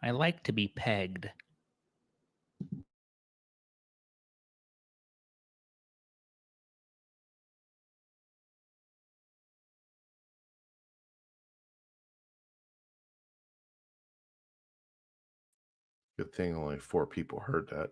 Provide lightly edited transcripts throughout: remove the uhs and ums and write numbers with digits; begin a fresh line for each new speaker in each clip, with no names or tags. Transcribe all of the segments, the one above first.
I like to be pegged.
Good thing only 4 people heard that.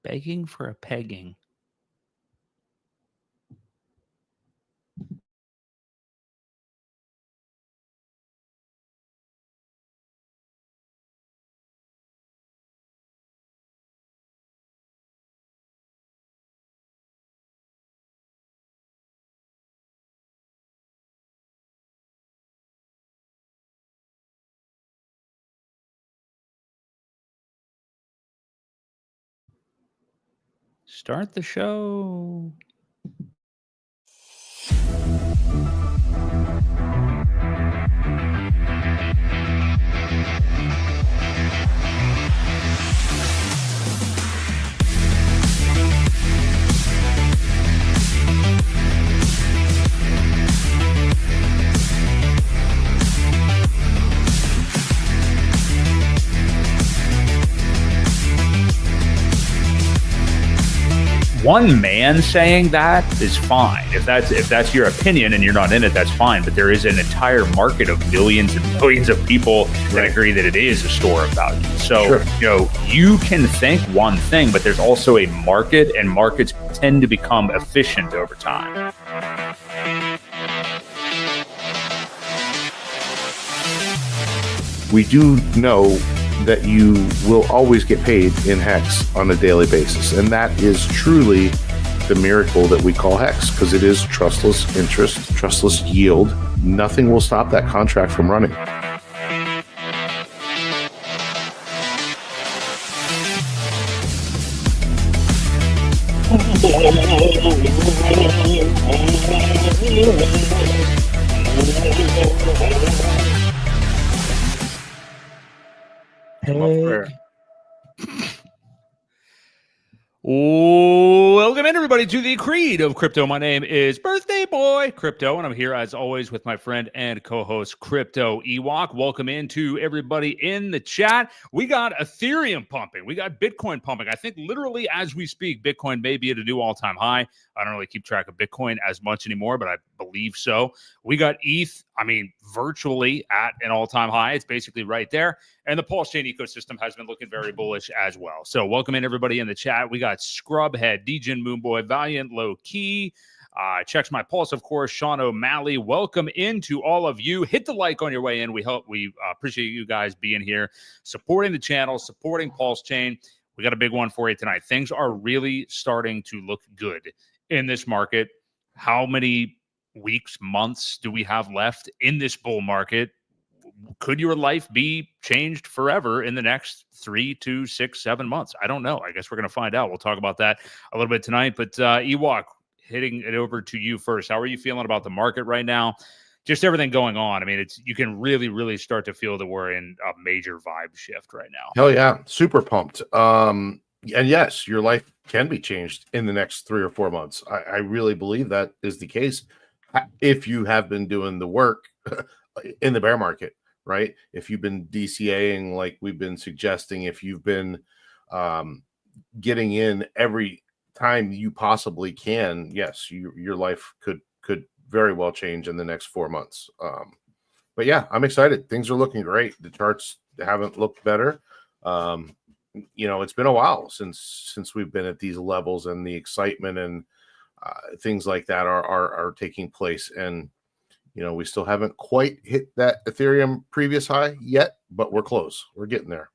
Begging for a pegging. Start the show. One man saying that is fine. If that's your opinion and you're not in it, that's fine. But there is an entire market of millions and millions of people that agree that it is a store of value. So, you can think one thing, but there's also a market, and markets tend to become efficient over time.
We do know that you will always get paid in Hex on a daily basis. And that is truly the miracle that we call Hex, because it is trustless interest, trustless yield. Nothing will stop that contract from running.
Welcome in, everybody, to the Creed of Crypto. My name is Birthday Boy Crypto, and I'm here as always with my friend and co-host Crypto Ewok. Welcome in to everybody in the chat. We got Ethereum pumping. We got Bitcoin pumping. I think literally as we speak, Bitcoin may be at a new all-time high. I don't really keep track of Bitcoin as much anymore, but I believe so. We got ETH, virtually at an all-time high. It's basically right there. And the PulseChain ecosystem has been looking very bullish as well. So welcome in, everybody in the chat. We got Scrubhead, Djinn Moonboy, Valiant Low Key, Checks My Pulse, of course, Sean O'Malley. Welcome into all of you. Hit the like on your way in. We appreciate you guys being here, supporting the channel, supporting PulseChain. We got a big one for you tonight. Things are really starting to look good in this market. How many weeks, months do we have left in this bull market? Could your life be changed forever in the next 3 to 6, 7 months? I don't know. I guess we're going to find out. We'll talk about that a little bit tonight. But Ewok, hitting it over to you first. How are you feeling about the market right now? Just everything going on. You can really, really start to feel that we're in a major vibe shift right now.
Hell yeah. Super pumped. And yes, your life can be changed in the next 3 or 4 months. I really believe that is the case if you have been doing the work in the bear market. Right? If you've been DCAing like we've been suggesting, if you've been getting in every time you possibly can, yes, your life could very well change in the next 4 months. But yeah, I'm excited. Things are looking great. The charts haven't looked better. It's been a while since we've been at these levels, and the excitement and things like that are taking place. And we still haven't quite hit that Ethereum previous high yet, but we're close. We're getting there.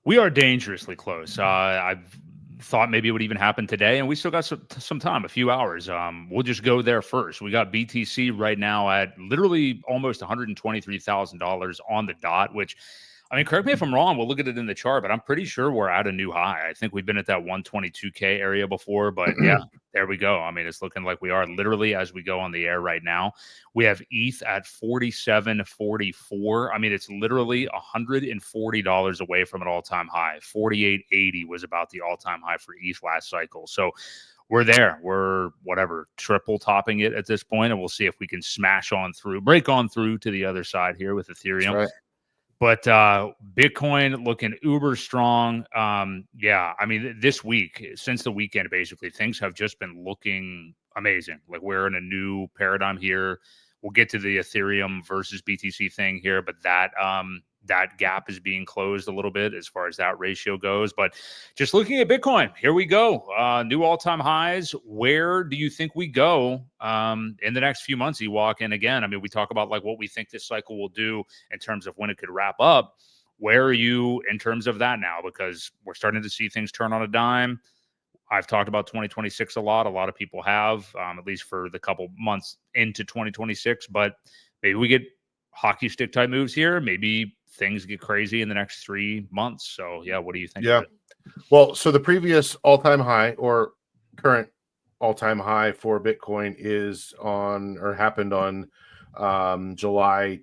We are dangerously close. I've thought maybe it would even happen today, and we still got some time, a few hours. We'll just go there first. We got BTC right now at literally almost $123,000 on the dot, which I mean, correct me if I'm wrong. We'll look at it in the chart, but I'm pretty sure we're at a new high. I think we've been at that 122K area before, but yeah, there we go. I mean, it's looking like we are literally as we go on the air right now. We have ETH at 47.44. I mean, it's literally $140 away from an all-time high. 48.80 was about the all-time high for ETH last cycle. So we're there. We're whatever, triple topping it at this point, and we'll see if we can break on through to the other side here with Ethereum.
Right.
But Bitcoin looking uber strong. Yeah, I mean, this week, since the weekend, basically, things have just been looking amazing. Like we're in a new paradigm here. We'll get to the Ethereum versus BTC thing here, but that gap is being closed a little bit as far as that ratio goes. But just looking at Bitcoin, here we go. New all-time highs. Where do you think we go in the next few months, Ewok? And again, I mean, we talk about like what we think this cycle will do in terms of when it could wrap up. Where are you in terms of that now? Because we're starting to see things turn on a dime. I've talked about 2026 a lot. A lot of people have, at least for the couple months into 2026. But maybe we get hockey stick type moves here. Maybe things get crazy in the next 3 months. So, yeah, what do you think?
Yeah. Well, so the previous all-time high or current all-time high for Bitcoin is on or happened on July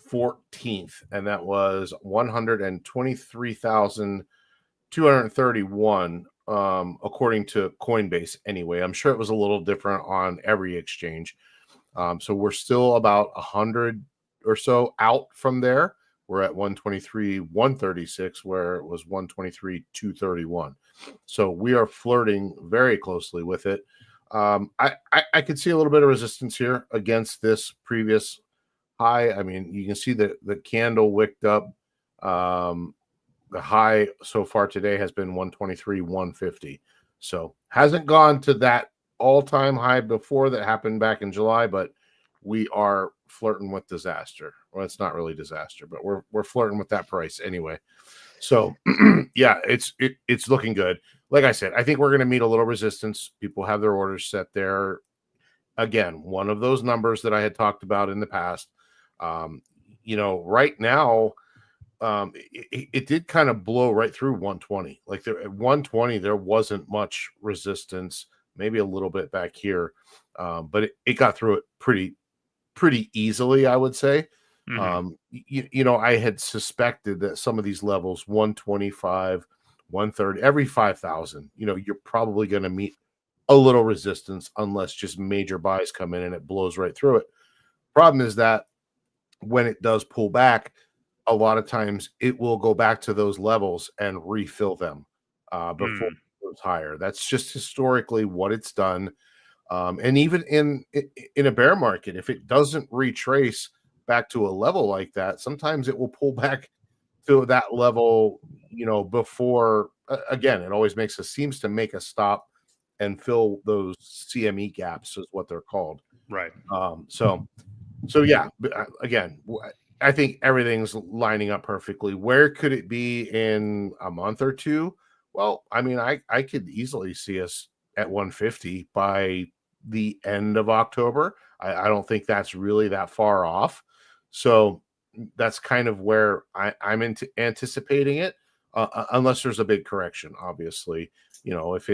14th, and that was 123,231 according to Coinbase anyway. I'm sure it was a little different on every exchange. So we're still about 100 or so out from there. We're at 123,136, where it was 123,231. So we are flirting very closely with it. I could see a little bit of resistance here against this previous high. I mean, you can see that the candle wicked up. The high so far today has been 123,150. So hasn't gone to that all-time high before that happened back in July, but we are flirting with disaster. Well, it's not really disaster, but we're flirting with that price anyway. So yeah, it's looking good. Like I said, I think we're going to meet a little resistance. People have their orders set there. Again, one of those numbers that I had talked about in the past. Right now, it did kind of blow right through 120. Like there at 120, there wasn't much resistance, maybe a little bit back here, but it got through it pretty easily, I would say. Mm-hmm. I had suspected that some of these levels, 125, 130, every 5,000, you're probably going to meet a little resistance unless just major buys come in and it blows right through it. Problem is that when it does pull back, a lot of times it will go back to those levels and refill them before it goes higher. That's just historically what it's done. And even in a bear market, if it doesn't retrace back to a level like that, sometimes it will pull back to that level, before, again, it always seems to make a stop and fill those CME gaps is what they're called.
Right.
So yeah, again, I think everything's lining up perfectly. Where could it be in a month or two? Well, I mean, I could easily see us at 150 by the end of October. I don't think that's really that far off. So that's kind of where I'm anticipating it, unless there's a big correction. Obviously, if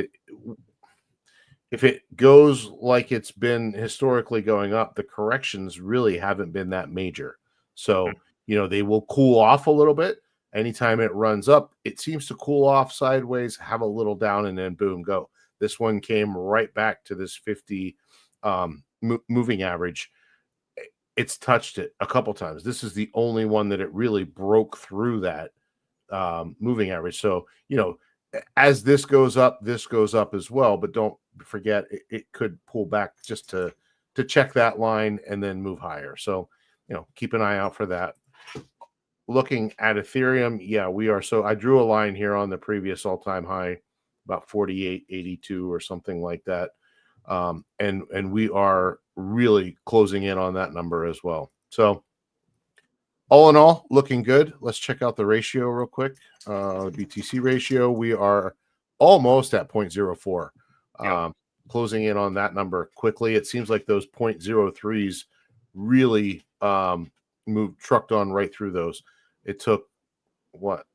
it goes like it's been historically going up, the corrections really haven't been that major. So, they will cool off a little bit. Anytime it runs up, it seems to cool off sideways, have a little down, and then boom, go. This one came right back to this 50 moving average. It's touched it a couple times. This is the only one that it really broke through that moving average. So, as this goes up as well. But don't forget, it could pull back just to check that line and then move higher. So, keep an eye out for that. Looking at Ethereum, yeah, we are. So I drew a line here on the previous all-time high, about 48.82 or something like that. And we are really closing in on that number as well. So all in all, looking good. Let's check out the ratio real quick. BTC ratio, we are almost at 0.04.
Yep.
Closing in on that number quickly. It seems like those 0.03s really trucked on right through those. It took what,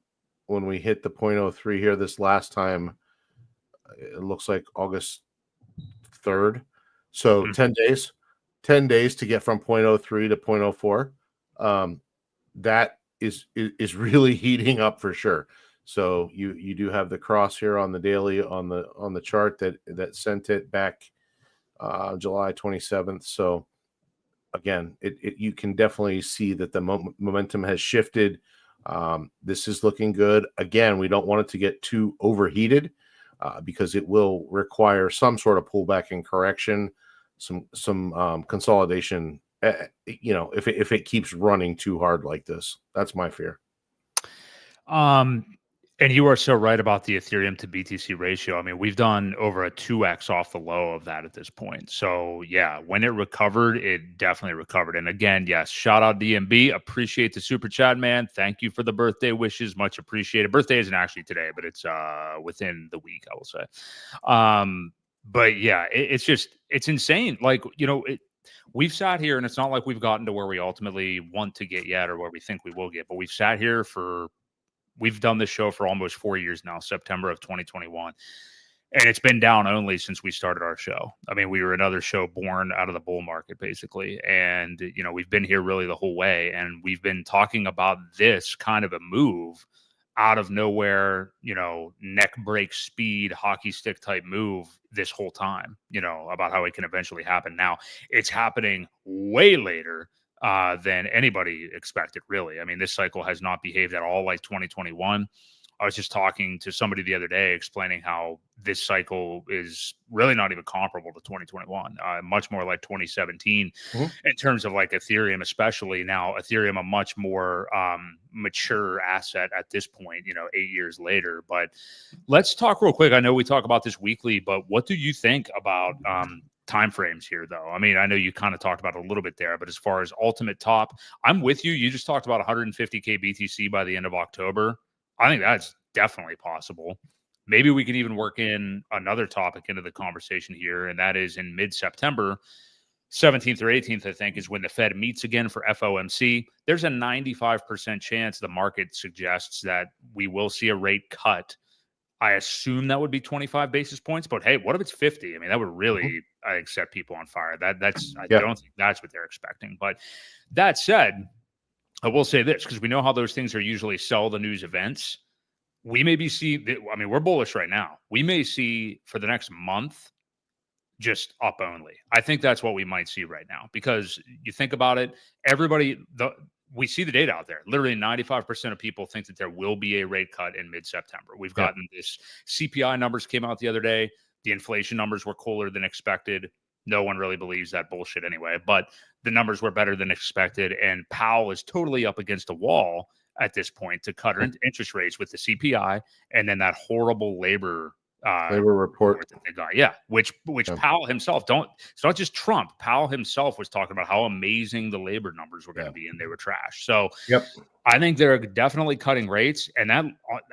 when we hit the 0.03 here this last time, it looks like August 3rd. So 10 days to get from 0.03 to 0.04. That is really heating up for sure. So you do have the cross here on the daily on the chart that sent it back July 27th. So again, you can definitely see that the momentum has shifted. This is looking good. Again, we don't want it to get too overheated because it will require some sort of pullback and correction, some consolidation. If it keeps running too hard like this, that's my fear.
And you are so right about the Ethereum to BTC ratio. I mean, we've done over a 2x off the low of that at this point. So yeah, when it recovered, it definitely recovered. And again, yes, shout out DMB. Appreciate the super chat, man. Thank you for the birthday wishes. Much appreciated. Birthday isn't actually today, but it's within the week, I will say. But yeah, it's insane. Like, we've sat here and it's not like we've gotten to where we ultimately want to get yet or where we think we will get, but we've sat here we've done this show for almost 4 years now, September of 2021. And it's been down only since we started our show. I mean, we were another show born out of the bull market, basically. And, we've been here really the whole way. And we've been talking about this kind of a move out of nowhere, neck break speed, hockey stick type move this whole time, about how it can eventually happen. Now, it's happening way later than anybody expected, really. I mean, this cycle has not behaved at all like 2021. I was just talking to somebody the other day explaining how this cycle is really not even comparable to 2021, much more like 2017 in terms of like Ethereum, especially. Now, Ethereum, a much more mature asset at this point, 8 years later. But let's talk real quick. I know we talk about this weekly, but what do you think about timeframes here, though? I mean, I know you kind of talked about it a little bit there, but as far as ultimate top, I'm with you. You just talked about 150K BTC by the end of October. I think that's definitely possible. Maybe we can even work in another topic into the conversation here, and that is in mid-September, 17th or 18th, I think, is when the Fed meets again for FOMC. There's a 95% chance the market suggests that we will see a rate cut. I assume that would be 25 basis points, but hey, what if it's 50? I mean, that would really, I think, set people on fire. I don't think that's what they're expecting. But that said, I will say this, because we know how those things are usually sell the news events. We maybe we're bullish right now. We may see for the next month just up only. I think that's what we might see right now, because you think about it, we see the data out there. Literally 95% of people think that there will be a rate cut in mid-September. We've gotten this CPI numbers came out the other day. The inflation numbers were cooler than expected. No one really believes that bullshit anyway, but the numbers were better than expected. And Powell is totally up against a wall at this point to cut interest rates with the CPI and then that horrible labor
report
that they got. Yeah. Which Powell himself it's not just Trump. Powell himself was talking about how amazing the labor numbers were going to be, and they were trash. So I think they're definitely cutting rates. And that,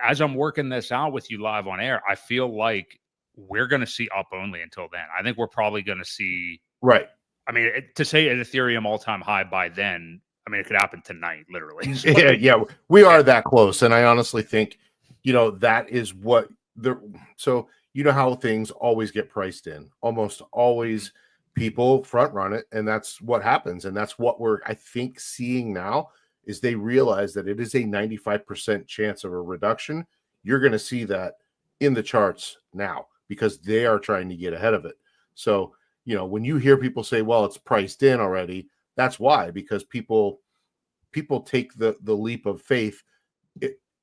as I'm working this out with you live on air, I feel like we're going to see up only until then. I think we're probably going to see, I mean, to say an Ethereum all-time high by then, I mean, it could happen tonight, literally. So,
we are that close. And I honestly think, that is what so how things always get priced in. Almost always people front run it, and that's what happens. And that's what we're, I think, seeing now is they realize that it is a 95% chance of a reduction. You're going to see that in the charts now, because they are trying to get ahead of it. So, when you hear people say, well, it's priced in already, that's why, because people take the leap of faith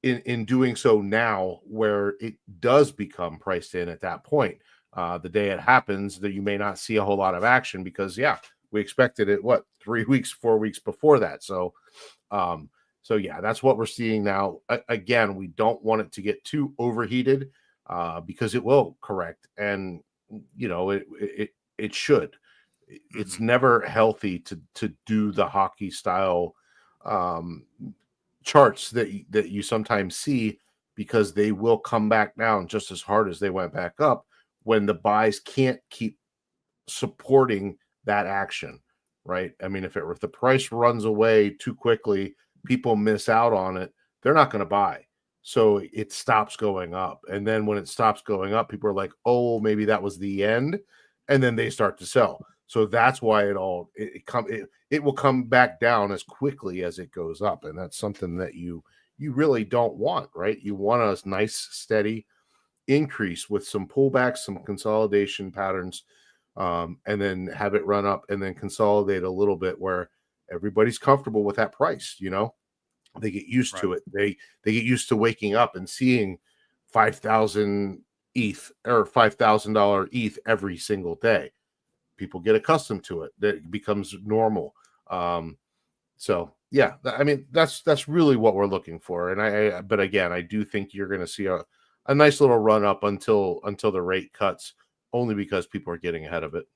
in doing so now, where it does become priced in at that point. The day it happens, that you may not see a whole lot of action, because we expected it 4 weeks before that. So that's what we're seeing now. Again, we don't want it to get too overheated, because it will correct, and it should. It's never healthy to do the hockey style charts that you sometimes see, because they will come back down just as hard as they went back up when the buys can't keep supporting that action, right? I mean, if the price runs away too quickly, people miss out on it. they're not going to buy. So it stops going up. And then when it stops going up, people are like, oh, maybe that was the end. And then they start to sell. So that's why it will come back down as quickly as it goes up. And that's something that you really don't want, right? You want a nice, steady increase with some pullbacks, some consolidation patterns, and then have it run up and then consolidate a little bit where everybody's comfortable with that price. They get used to it. They get used to waking up and seeing 5,000 ETH or $5,000 ETH every single day. People get accustomed to it. That becomes normal. So yeah, I mean, that's really what we're looking for. And but again, I do think you're going to see a nice little run up until the rate cuts, only because people are getting ahead of it.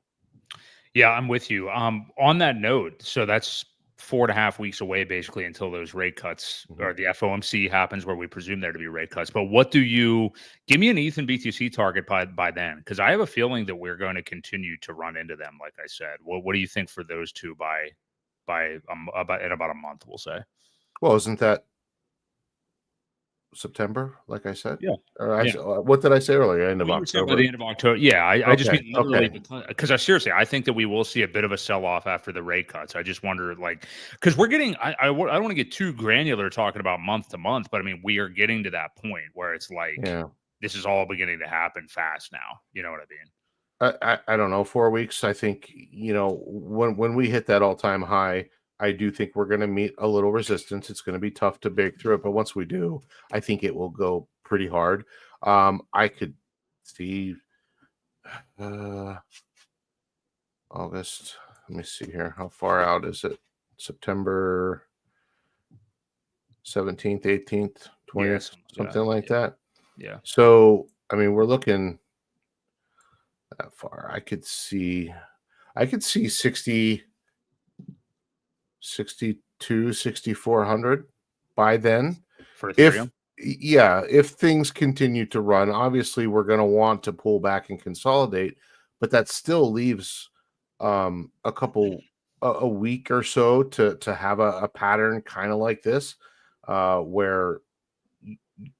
Yeah, I'm with you. On that note, so that's 4.5 weeks away basically until those rate cuts or the FOMC happens, where we presume there to be rate cuts. But give me an ETH and BTC target by then? Because I have a feeling that we're going to continue to run into them. Like I said, what do you think for those two in about a month, we'll say?
Well, isn't that September, like I said?
Yeah.
What did I say earlier? End of
October.
October.
The end of October. Yeah, I just mean literally
okay.
because I think that we will see a bit of a sell off after the rate cuts. I just wonder, because we're getting. I don't want to get too granular talking about month to month, but I mean we are getting to that point where it's like this is all beginning to happen fast now. You know what I
mean? I don't know. 4 weeks. I think when we hit that all-time high, I do think we're going to meet a little resistance. It's going to be tough to break through it, but once we do, I think it will go pretty hard. I could see August. Let me see here. How far out is it? September 17th, 18th, 20th, something like that.
Yeah.
So, I mean, we're looking that far. I could see 60, 62, 6,400 by then.
For Ethereum?
If things continue to run, obviously we're going to want to pull back and consolidate, but that still leaves a week or so to have a pattern kind of like this, where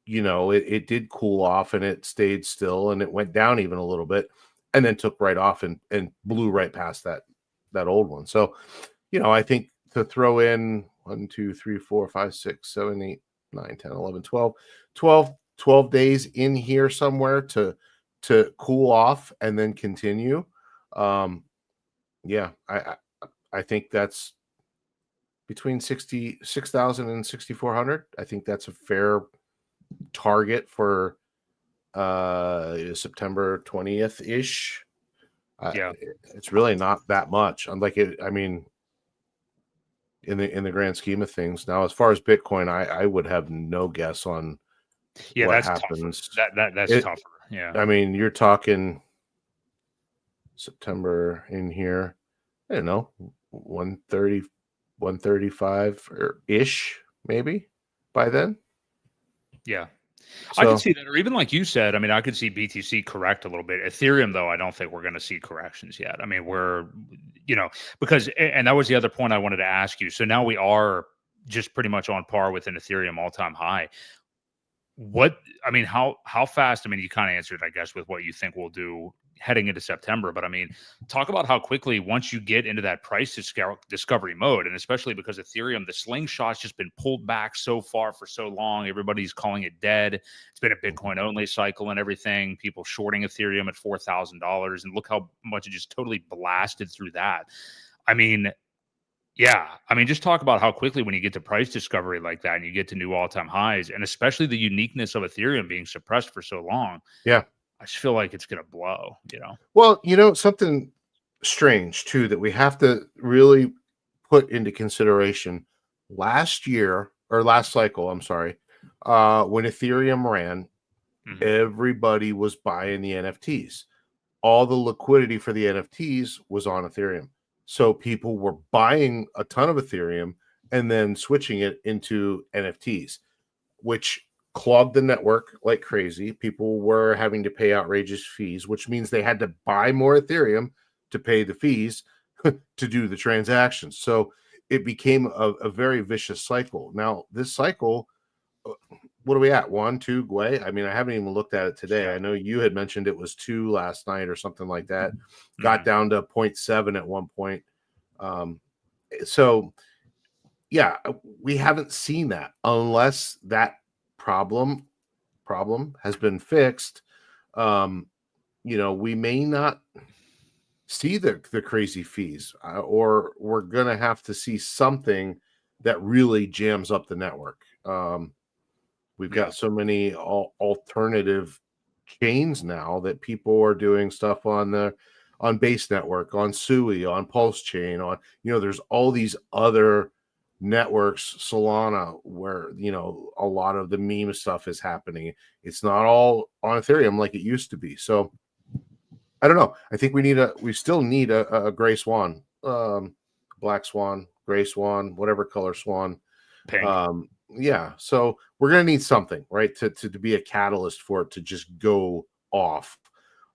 it did cool off and it stayed still and it went down even a little bit and then took right off and blew right past that old one. So, I think to throw in 1, 2, 3, 4, 5, 6, 7, 8, 9, 10, 11, 12 days in here somewhere to cool off and then continue. I think that's between 66,000 and 6,400. I think that's a fair target for September 20th ish. It's really not that much. Unlike it, I mean, in the grand scheme of things. Now, as far as Bitcoin, I would have no guess on what happens.
That's tougher. Yeah.
I mean, you're talking September in here, I don't know, 130, 135 or ish, maybe by then.
Yeah. So, I could see that, or even like you said, I mean, I could see BTC correct a little bit. Ethereum, though, I don't think we're going to see corrections yet. I mean, because, and that was the other point I wanted to ask you. So now we are just pretty much on par with an Ethereum all-time high. How fast? I mean, you kind of answered, I guess, with what you think we'll do heading into September. But I mean, talk about how quickly, once you get into that price discovery mode, and especially because Ethereum, the slingshot's just been pulled back so far for so long. Everybody's calling it dead. It's been a Bitcoin only cycle and everything. People shorting Ethereum at $4,000, and look how much it just totally blasted through that. I mean, just talk about how quickly, when you get to price discovery like that and you get to new all-time highs, and especially the uniqueness of Ethereum being suppressed for so long.
Yeah.
I just feel like it's going to blow,
Well, something strange too that we have to really put into consideration. Last cycle, I'm sorry, when Ethereum ran, everybody was buying the NFTs. All the liquidity for the NFTs was on Ethereum. So people were buying a ton of Ethereum and then switching it into NFTs, which clogged the network like crazy. People were having to pay outrageous fees, which means they had to buy more Ethereum to pay the fees to do the transactions. So it became a very vicious cycle. Now, this cycle, what are we at? 1, 2 Gwei? I mean, I haven't even looked at it today.
Yeah.
I know you had mentioned it was 2 last night or something like that. Got down to 0.7 at one point. So yeah, we haven't seen that unless that problem has been fixed. We may not see the crazy fees, or we're gonna have to see something that really jams up the network. We've got so many alternative chains now that people are doing stuff on Base Network, on Sui, on PulseChain, on there's all these other networks, Solana, where a lot of the meme stuff is happening. It's not all on Ethereum like it used to be. So I don't know. I think we still need a gray swan, black swan, gray swan, whatever color swan.
Pink.
Yeah, so we're gonna need something, right, to be a catalyst for it to just go off,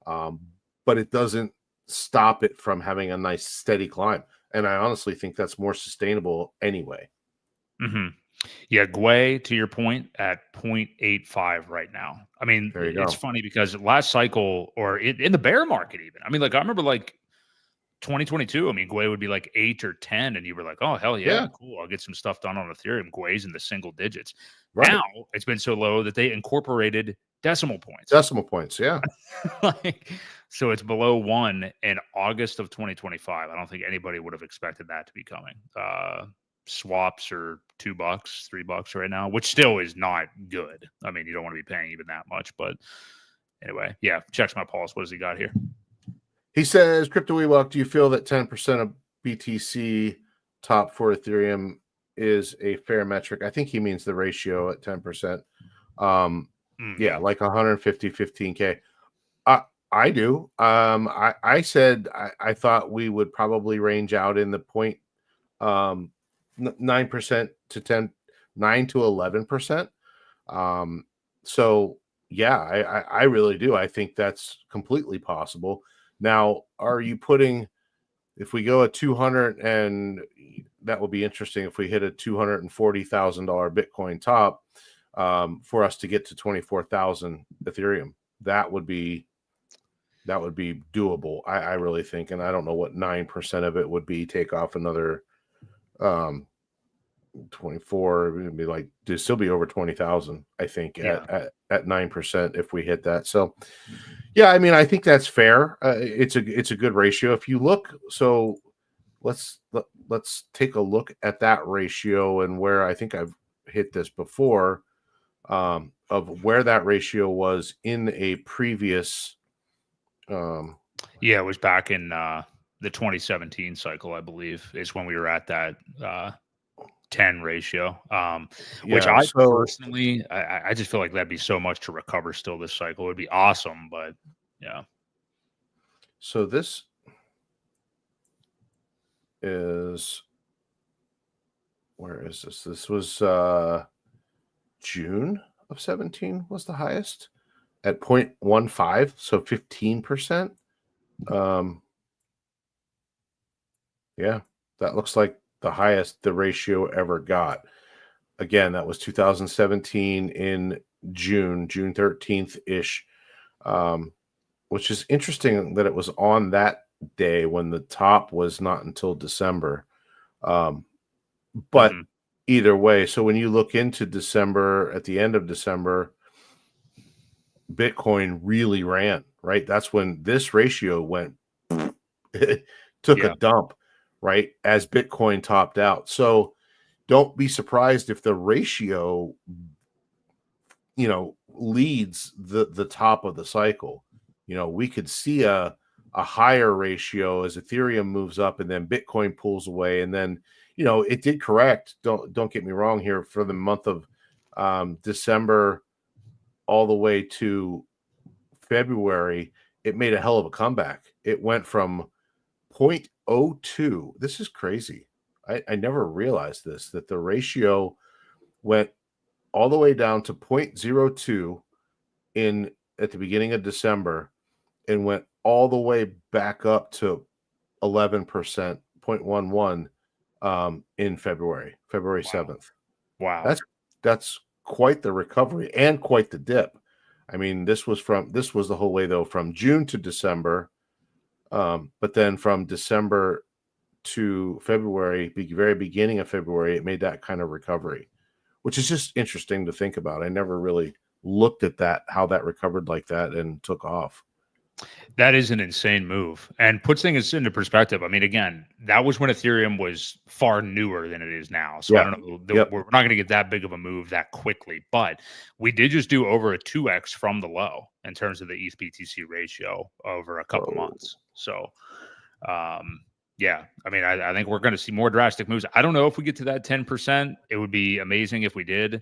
but it doesn't stop it from having a nice steady climb. And I honestly think that's more sustainable anyway.
Yeah, Gwei, to your point, at 0.85 right now. I mean, it's funny because last cycle, or in the bear market even, I mean, like I remember like 2022, I mean, Gwei would be like 8 or 10, and you were like, oh, hell yeah, cool. I'll get some stuff done on Ethereum. Gwei's in the single digits. Right. Now it's been so low that they incorporated decimal points.
Yeah.
So it's below 1 in August of 2025. I don't think anybody would have expected that to be coming. Swaps are $2, $3 right now, which still is not good. I mean, you don't want to be paying even that much, but anyway, yeah, checks my pulse. What does he got here?
He says, Crypto Ewok, do you feel that 10% of BTC top for Ethereum is a fair metric? I think he means the ratio at 10%. Yeah, like 150, 15K. I do. I said I thought we would probably range out in the 9% to 9 to 11%. So yeah, I really do. I think that's completely possible. Now, are you putting, if we go at 200, and that will be interesting if we hit a $240,000 Bitcoin top, for us to get to 24,000 Ethereum, that would be doable. I really think, and I don't know what 9% of it would be. Take off another 24, it would be like, to still be over 20,000, I think, at 9% if we hit that. So yeah, I mean, I think that's fair. It's a good ratio. If you look, so let's take a look at that ratio, and where I think I've hit this before, of where that ratio was in a previous
it was back in the 2017 cycle, I believe, is when we were at that 10 ratio, which I personally, I just feel like that'd be so much to recover still this cycle. It would be awesome, but yeah.
So this is, where is this? This was June of 17 was the highest at 0.15, so 15%. Yeah, that looks like the highest the ratio ever got. Again, that was 2017 in June 13th ish, which is interesting that it was on that day when the top was not until December. But either way, so when you look into December, at the end of December, Bitcoin really ran, right? That's when this ratio went, it took a dump, right, as Bitcoin topped out. So don't be surprised if the ratio, leads the top of the cycle. We could see a higher ratio as Ethereum moves up, and then Bitcoin pulls away, and then it did correct. Don't get me wrong here. For the month of December all the way to February, it made a hell of a comeback. It went from 0.02. This is crazy. I never realized this, that the ratio went all the way down to 0.02 at the beginning of December, and went all the way back up to 11%, 0.11 in February 7th.
Wow.
That's quite the recovery and quite the dip. I mean, this was the whole way though, from June to December, but then from December to February, very beginning of February, it made that kind of recovery, which is just interesting to think about. I never really looked at that, how that recovered like that and took off.
That is an insane move and puts things into perspective. I mean, again, that was when Ethereum was far newer than it is now. So I don't know. We're not going to get that big of a move that quickly, but we did just do over a 2x from the low in terms of the ETH BTC ratio over a couple months. So, yeah, I mean, I think we're going to see more drastic moves. I don't know if we get to that 10%. It would be amazing if we did.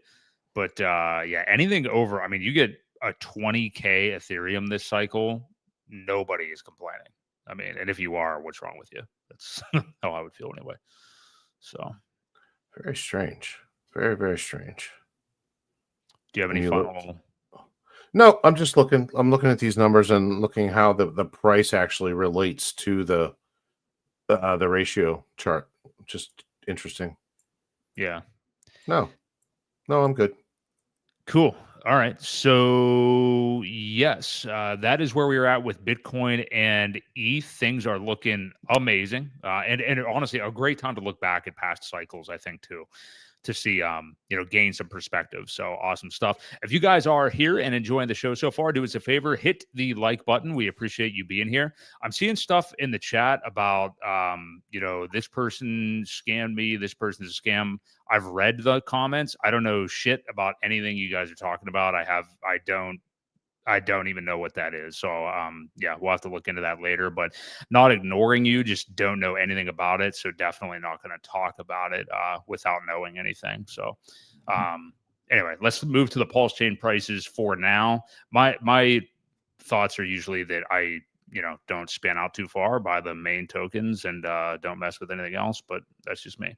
But yeah, anything over, I mean, you get a 20K Ethereum this cycle, nobody is complaining. I mean, and if you are, what's wrong with you? That's how I would feel anyway. So
very strange. Very, very strange.
Do you have any final?
No, I'm just looking. I'm looking at these numbers and looking how the price actually relates to the ratio chart. Just interesting.
Yeah.
No, I'm good.
Cool. All right. So, yes, that is where we are at with Bitcoin and ETH. Things are looking amazing. And honestly, a great time to look back at past cycles, I think, too, to see, gain some perspective. So awesome stuff. If you guys are here and enjoying the show so far, do us a favor, hit the like button. We appreciate you being here. I'm seeing stuff in the chat about, this person scammed me. This person's a scam. I've read the comments. I don't know shit about anything you guys are talking about. I don't even know what that is. So, yeah, we'll have to look into that later, but not ignoring you, just don't know anything about it. So definitely not going to talk about it without knowing anything. So, anyway, let's move to the PulseChain prices for now. My thoughts are usually that I, don't span out too far by the main tokens and don't mess with anything else, but that's just me.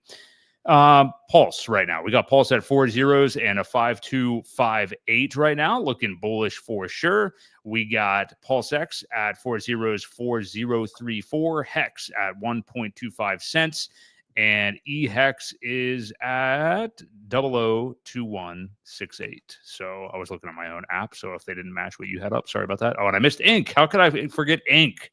Pulse right now. We got Pulse at 4 zeros and a 5258 right now, looking bullish for sure. We got Pulse X at 4 zeros, 4034, Hex at 1.25 cents, and eHex is at 002168. So I was looking at my own app. So if they didn't match what you had up, sorry about that. Oh, and I missed Ink. How could I forget Ink?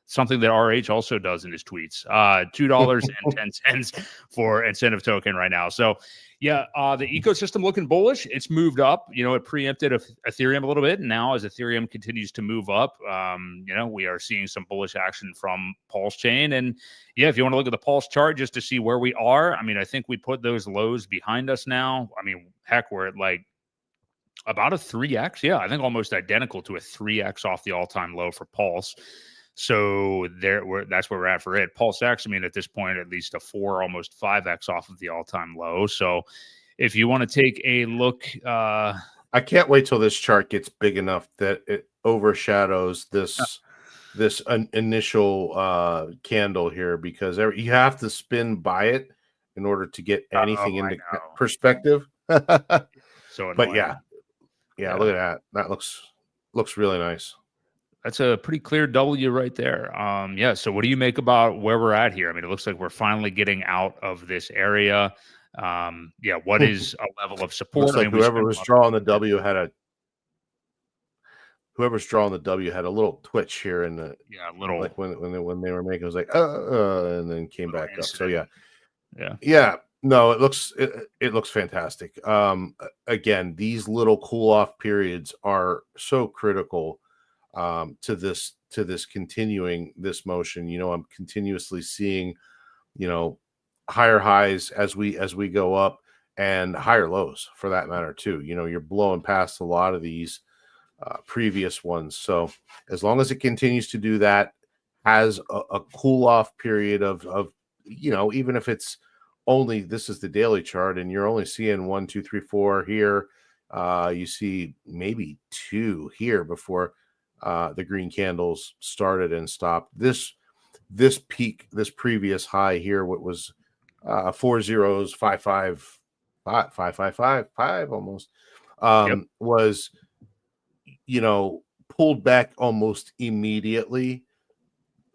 Something that RH also does in his tweets. $2.10 for incentive token right now. So, yeah, the ecosystem looking bullish. It's moved up. It preempted Ethereum a little bit. And now as Ethereum continues to move up, we are seeing some bullish action from PulseChain. And, yeah, if you want to look at the Pulse chart just to see where we are, I mean, I think we put those lows behind us now. I mean, heck, we're at like about a 3x. Yeah, I think almost identical to a 3x off the all-time low for Pulse. So that's where we're at for it. Pulse X, I mean, at this point, at least a 4, almost 5x off of the all-time low. So if you want to take a look,
I can't wait till this chart gets big enough that it overshadows this initial candle here, because you have to spin by it in order to get anything into perspective.
So annoying.
But yeah, look at that. That looks really nice.
That's a pretty clear W right there. Yeah. So what do you make about where we're at here? I mean, it looks like we're finally getting out of this area. Yeah. What is a level of support?
Looks like whoever was drawing the W had a little twitch here in the
little,
like when they were making, it was like and then came back up. So yeah. No, it looks fantastic. Again, these little cool off periods are so critical to this continuing this motion. I'm continuously seeing higher highs as we go up, and higher lows for that matter too. You're blowing past a lot of these previous ones. So as long as it continues to do that, has a cool off period of even if it's only, this is the daily chart and you're only seeing 1, 2, 3, 4 here, you see maybe 2 here before the green candles started and stopped. This peak, this previous high here, what was 4 zeros, 5, 5, 5, 5, 5, 5, 5 almost, was pulled back almost immediately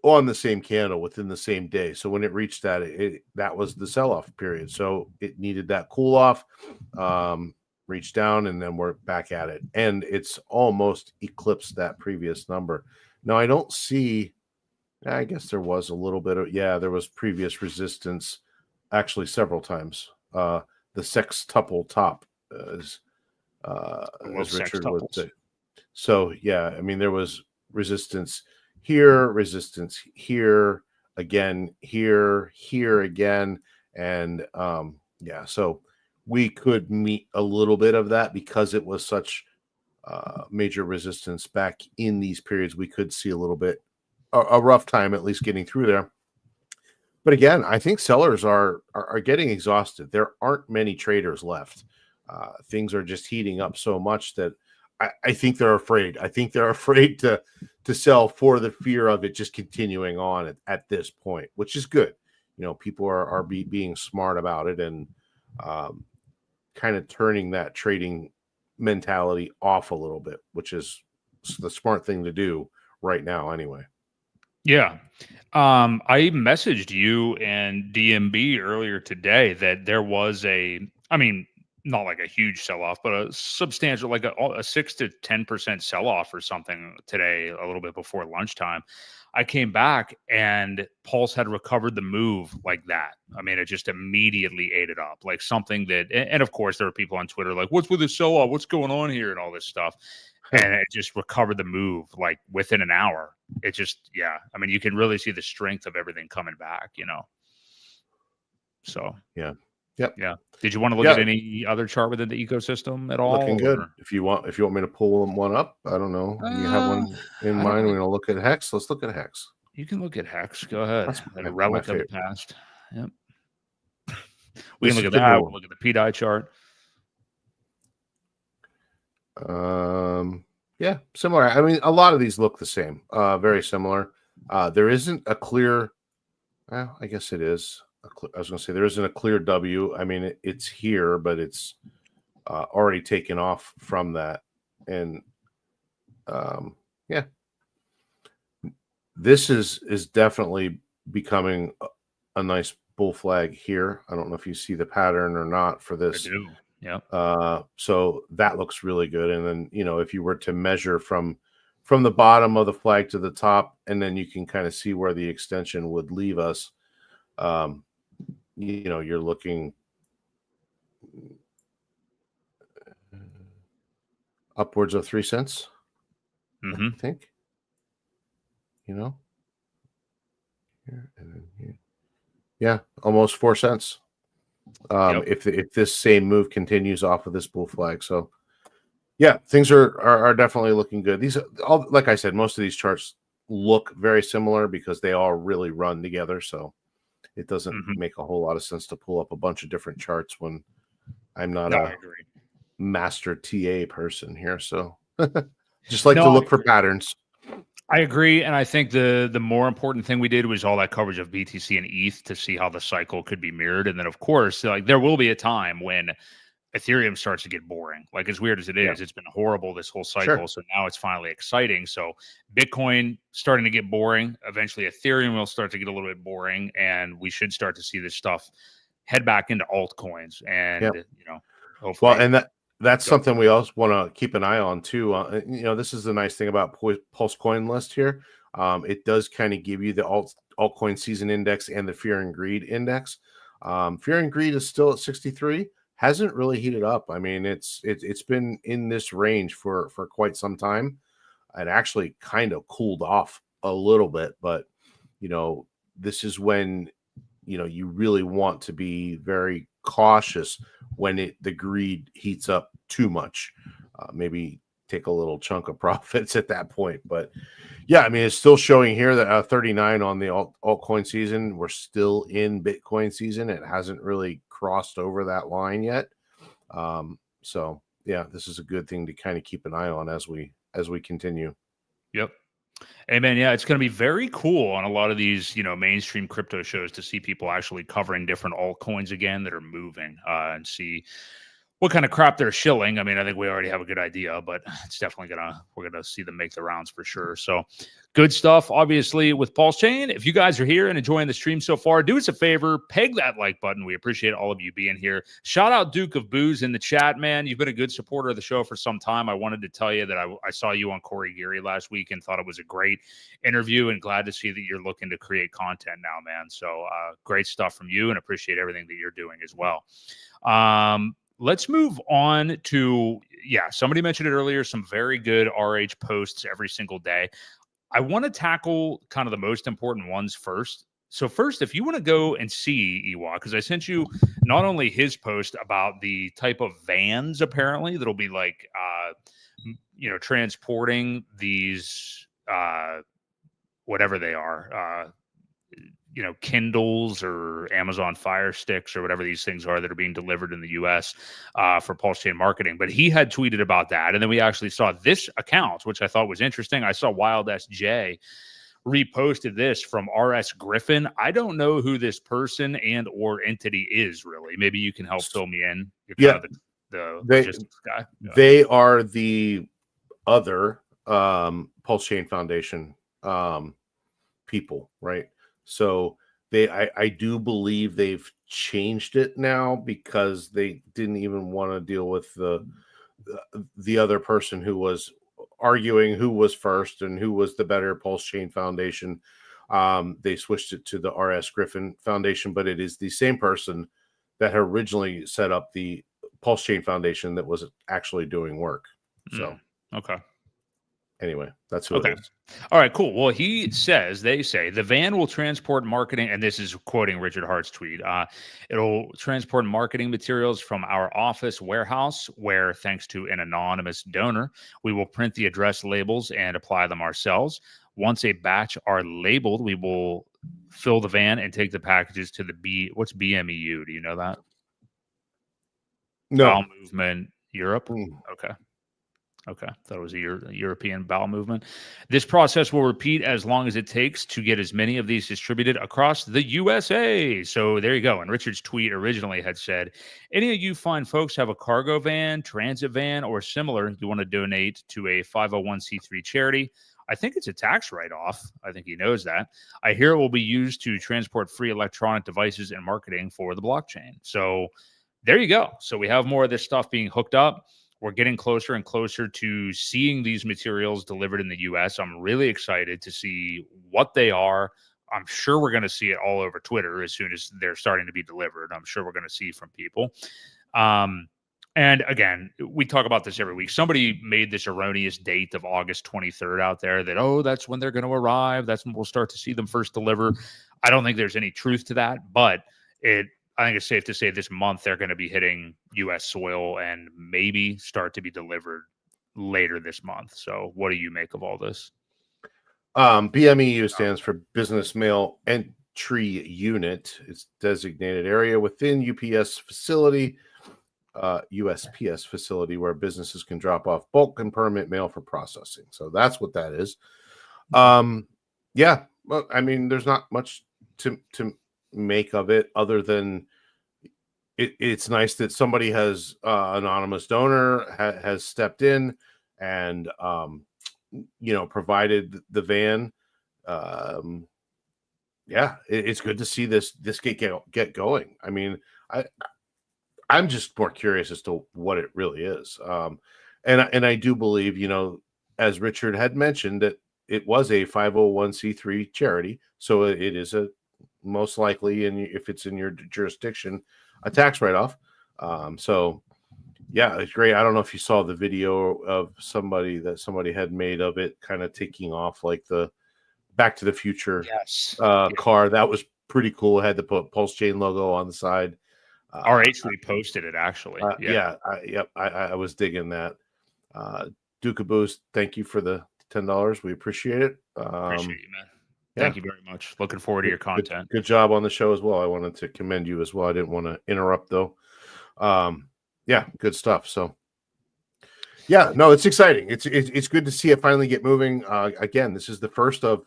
on the same candle within the same day. So when it reached that, that was the sell-off period. So it needed that cool off. reach down, and then we're back at it. And it's almost eclipsed that previous number. Now, I don't see, I guess there was a little bit of, there was previous resistance actually several times. The sextuple top, as Richard would say. So, I mean, there was resistance here, again, here again. And so we could meet a little bit of that because it was such major resistance back in these periods. We could see a little bit, a rough time, at least getting through there. But again, I think sellers are getting exhausted. There aren't many traders left. Things are just heating up so much that I think they're afraid. I think they're afraid to sell for the fear of it just continuing on at this point, which is good. People are being smart about it and kind of turning that trading mentality off a little bit, which is the smart thing to do right now anyway.
Yeah. I messaged you and DMB earlier today that there was not like a huge sell-off, but a substantial, like a 6 to 10% sell-off or something today, a little bit before lunchtime. I came back and Pulse had recovered the move like that. I mean, it just immediately ate it up, like something that, and of course there were people on Twitter like, what's with this sell-off? What's going on here? And all this stuff. And it just recovered the move like within an hour. It just, I mean, you can really see the strength of everything coming back, So,
Yep.
Yeah. Did you want to look at any other chart within the ecosystem at all?
Looking good. If you want me to pull one up, I don't know. You have one in mind? We're going to look at Hex. Let's look at Hex.
You can look at Hex. Go ahead.
That's
a relic of the past. Yep. We
This
can look
is
at that.
good.
We'll look at the PDI chart.
Similar. I mean, a lot of these look the same. Very similar. There isn't a clear. Well, I guess it is. I was going to say there isn't a clear W. I mean, it's here, but it's already taken off from that. And this is definitely becoming a nice bull flag here. I don't know if you see the pattern or not for this.
I do. Yeah.
So that looks really good. And then, if you were to measure from the bottom of the flag to the top, and then you can kind of see where the extension would leave us. You're looking upwards of 3 cents. I think. Here and then here. Yeah, almost 4 cents. If this same move continues off of this bull flag. So things are definitely looking good. These are all, like I said, most of these charts look very similar because they all really run together. So it doesn't make a whole lot of sense to pull up a bunch of different charts when I'm not a master TA person here. So just like to look for patterns.
I agree. And I think the more important thing we did was all that coverage of BTC and ETH to see how the cycle could be mirrored. And then, of course, like there will be a time when Ethereum starts to get boring. Like as weird as it is, it's been horrible this whole cycle. Sure. So now it's finally exciting. So Bitcoin starting to get boring. Eventually Ethereum will start to get a little bit boring, and we should start to see this stuff head back into altcoins. And hopefully.
Well, and that's something we also want to keep an eye on too. This is the nice thing about PulseCoin list here. It does kind of give you the altcoin season index and the fear and greed index. Fear and greed is still at 63. Hasn't really heated up. I mean, it's been in this range for quite some time. It actually kind of cooled off a little bit, but this is when you really want to be very cautious when the greed heats up too much. Maybe take a little chunk of profits at that point. But I mean, it's still showing here that 39 on the altcoin season. We're still in Bitcoin season. It hasn't really crossed over that line yet. So this is a good thing to kind of keep an eye on as we continue.
Yep. Amen. Yeah, it's going to be very cool on a lot of these, mainstream crypto shows to see people actually covering different altcoins again that are moving and see what kind of crap they're shilling. I mean, I think we already have a good idea, but it's definitely we're gonna see them make the rounds for sure. So good stuff, obviously, with PulseChain. If you guys are here and enjoying the stream so far, do us a favor, peg that like button. We appreciate all of you being here. Shout out Duke of Booze in the chat, man. You've been a good supporter of the show for some time. I wanted to tell you that I saw you on Corey Geary last week and thought it was a great interview, and glad to see that you're looking to create content now, man. So great stuff from you, and appreciate everything that you're doing as well. Let's move on to, somebody mentioned it earlier, some very good RH posts every single day. I want to tackle kind of the most important ones first. So first, if you want to go and see Ewok, because I sent you not only his post about the type of vans, apparently, that'll be like, transporting these, whatever they are, Kindles or Amazon Fire Sticks or whatever these things are that are being delivered in the US for PulseChain marketing. But he had tweeted about that. And then we actually saw this account, which I thought was interesting. I saw Wild SJ reposted this from RS Griffin. I don't know who this person and or entity is, really. Maybe you can help fill me in. You're kind of the logistics guy.
They are the other PulseChain Foundation people, right? So I do believe they've changed it now, because they didn't even want to deal with the other person who was arguing who was first and who was the better PulseChain Foundation. They switched it to the RS Griffin Foundation, but it is the same person that originally set up the PulseChain Foundation that was actually doing work. So
okay.
Anyway, that's who it is.
All right, cool. Well, they say the van will transport marketing, and this is quoting Richard Hart's tweet. It'll transport marketing materials from our office warehouse, where, thanks to an anonymous donor, we will print the address labels and apply them ourselves. Once a batch are labeled, we will fill the van and take the packages to what's BMEU? Do you know that?
No.
Bowel Movement Europe? Okay. Thought it was a European bowel movement. This process will repeat as long as it takes to get as many of these distributed across the USA. So there you go. And Richard's tweet originally had said, any of you fine folks have a cargo van, transit van, or similar you want to donate to a 501c3 charity, I think it's a tax write-off. I think he knows that. I hear it will be used to transport free electronic devices and marketing for the blockchain. So there you go. So we have more of this stuff being hooked up. We're getting closer and closer to seeing these materials delivered in the US. I'm really excited to see what they are. I'm sure we're going to see it all over Twitter as soon as they're starting to be delivered. I'm sure we're going to see from people. And again, we talk about this every week. Somebody made this erroneous date of August 23rd out there that, that's when they're going to arrive. That's when we'll start to see them first deliver. I don't think there's any truth to that, but I think it's safe to say this month they're going to be hitting U.S. soil and maybe start to be delivered later this month. So what do you make of all this?
BMEU stands for Business Mail Entry Unit. It's designated area within UPS facility, USPS facility, where businesses can drop off bulk and permit mail for processing. So that's what that is. Well, I mean, there's not much to make of it other than it's nice that somebody has anonymous donor has stepped in and provided the van. It's good to see this get going. I mean, I'm just more curious as to what it really is. And I do believe, as Richard had mentioned, that it was a 501c3 charity, so it is most likely, and if it's in your jurisdiction, a tax write-off. It's great. I don't know if you saw the video of somebody had made of it, kind of taking off like the Back to the Future car. That was pretty cool. It had the PulseChain logo on the side.
RH reposted it, actually.
I was digging that. Duke of Boost, thank you for the $10. We appreciate it.
Appreciate you, man. Thank you very much. Looking forward to your content.
Good job on the show as well. I wanted to commend you as well. I didn't want to interrupt though. Good stuff. So it's exciting. It's good to see it finally get moving. Again, this is the first of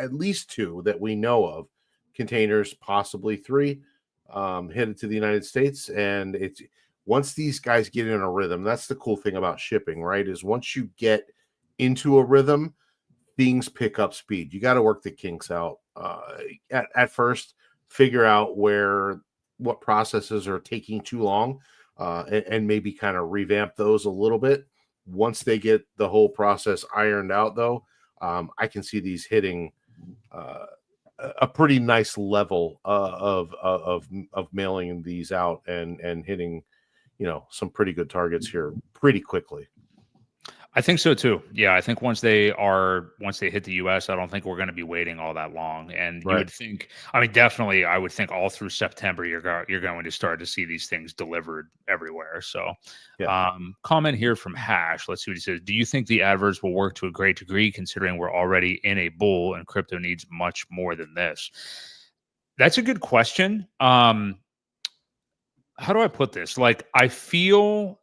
at least two that we know of, containers, possibly three, headed to the United States. And once these guys get in a rhythm, that's the cool thing about shipping, right? Is once you get into a rhythm, things pick up speed. You got to work the kinks out at first, figure out what processes are taking too long, and maybe kind of revamp those a little bit. Once they get the whole process ironed out, though, I can see these hitting a pretty nice level of mailing these out and hitting, some pretty good targets here pretty quickly.
I think so too. Yeah, I think once they hit the US, I don't think we're going to be waiting all that long. And you would think, I mean, definitely, I would think all through September you're going to start to see these things delivered everywhere. So, comment here from Hash. Let's see what he says. Do you think the adverts will work to a great degree, considering we're already in a bull and crypto needs much more than this? That's a good question. How do I put this? Like, I feel.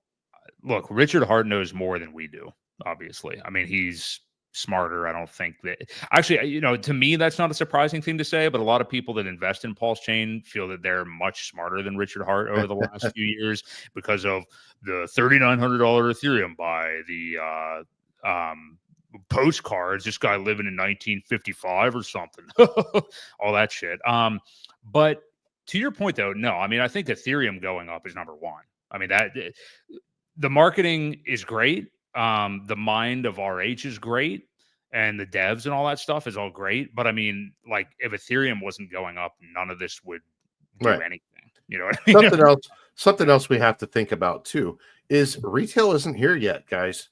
Look, Richard Hart knows more than we do, obviously. I mean, he's smarter. I don't think that actually, to me, that's not a surprising thing to say, but a lot of people that invest in PulseChain feel that they're much smarter than Richard Hart over the last few years because of the $3,900 Ethereum buy, the postcards, this guy living in 1955 or something, all that shit. But to your point, though, no, I mean, I think Ethereum going up is number one. I mean, the marketing is great. The mind of RH is great. And the devs and all that stuff is all great. But I mean, like, if Ethereum wasn't going up, none of this would do anything. You know what I
mean? Something else we have to think about too is retail isn't here yet, guys.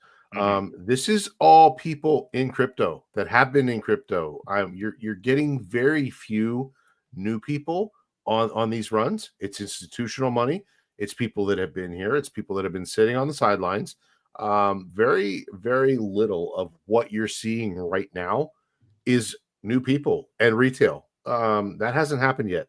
This is all people in crypto that have been in crypto. You're getting very few new people on these runs. It's institutional money. It's people that have been here. It's people that have been sitting on the sidelines. Very, very little of what you're seeing right now is new people and retail. That hasn't happened yet.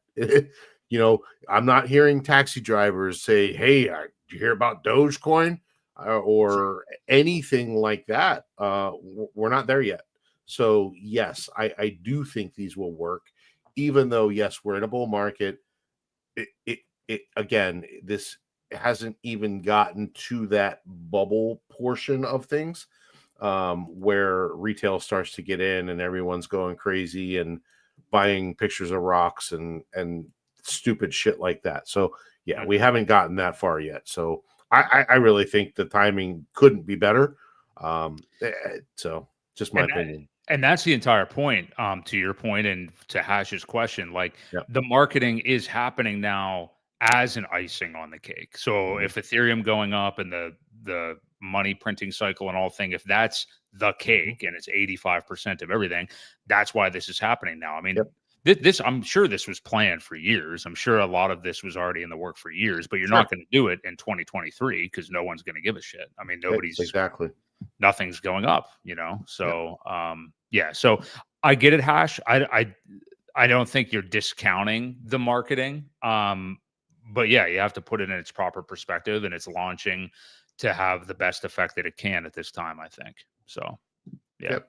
I'm not hearing taxi drivers say, "Hey, did you hear about Dogecoin?" Or anything like that. We're not there yet. So yes, I do think these will work, even though yes, we're in a bull market. Again, this hasn't even gotten to that bubble portion of things where retail starts to get in and everyone's going crazy and buying pictures of rocks and stupid shit like that. So yeah, we haven't gotten that far yet. So I really think the timing couldn't be better. So just my opinion.
And that's the entire point, to your point and to Hash's question. Like, the marketing is happening now as an icing on the cake. So if Ethereum going up and the money printing cycle and all thing, if that's the cake and it's 85% of everything, that's why this is happening now. I mean, this I'm sure this was planned for years. I'm sure a lot of this was already in the work for years, but you're not going to do it in 2023 because no one's going to give a shit. I mean, nothing's going up, So so I get it, Hash. I don't think you're discounting the marketing. But yeah, you have to put it in its proper perspective, and it's launching to have the best effect that it can at this time, I think. So, yeah.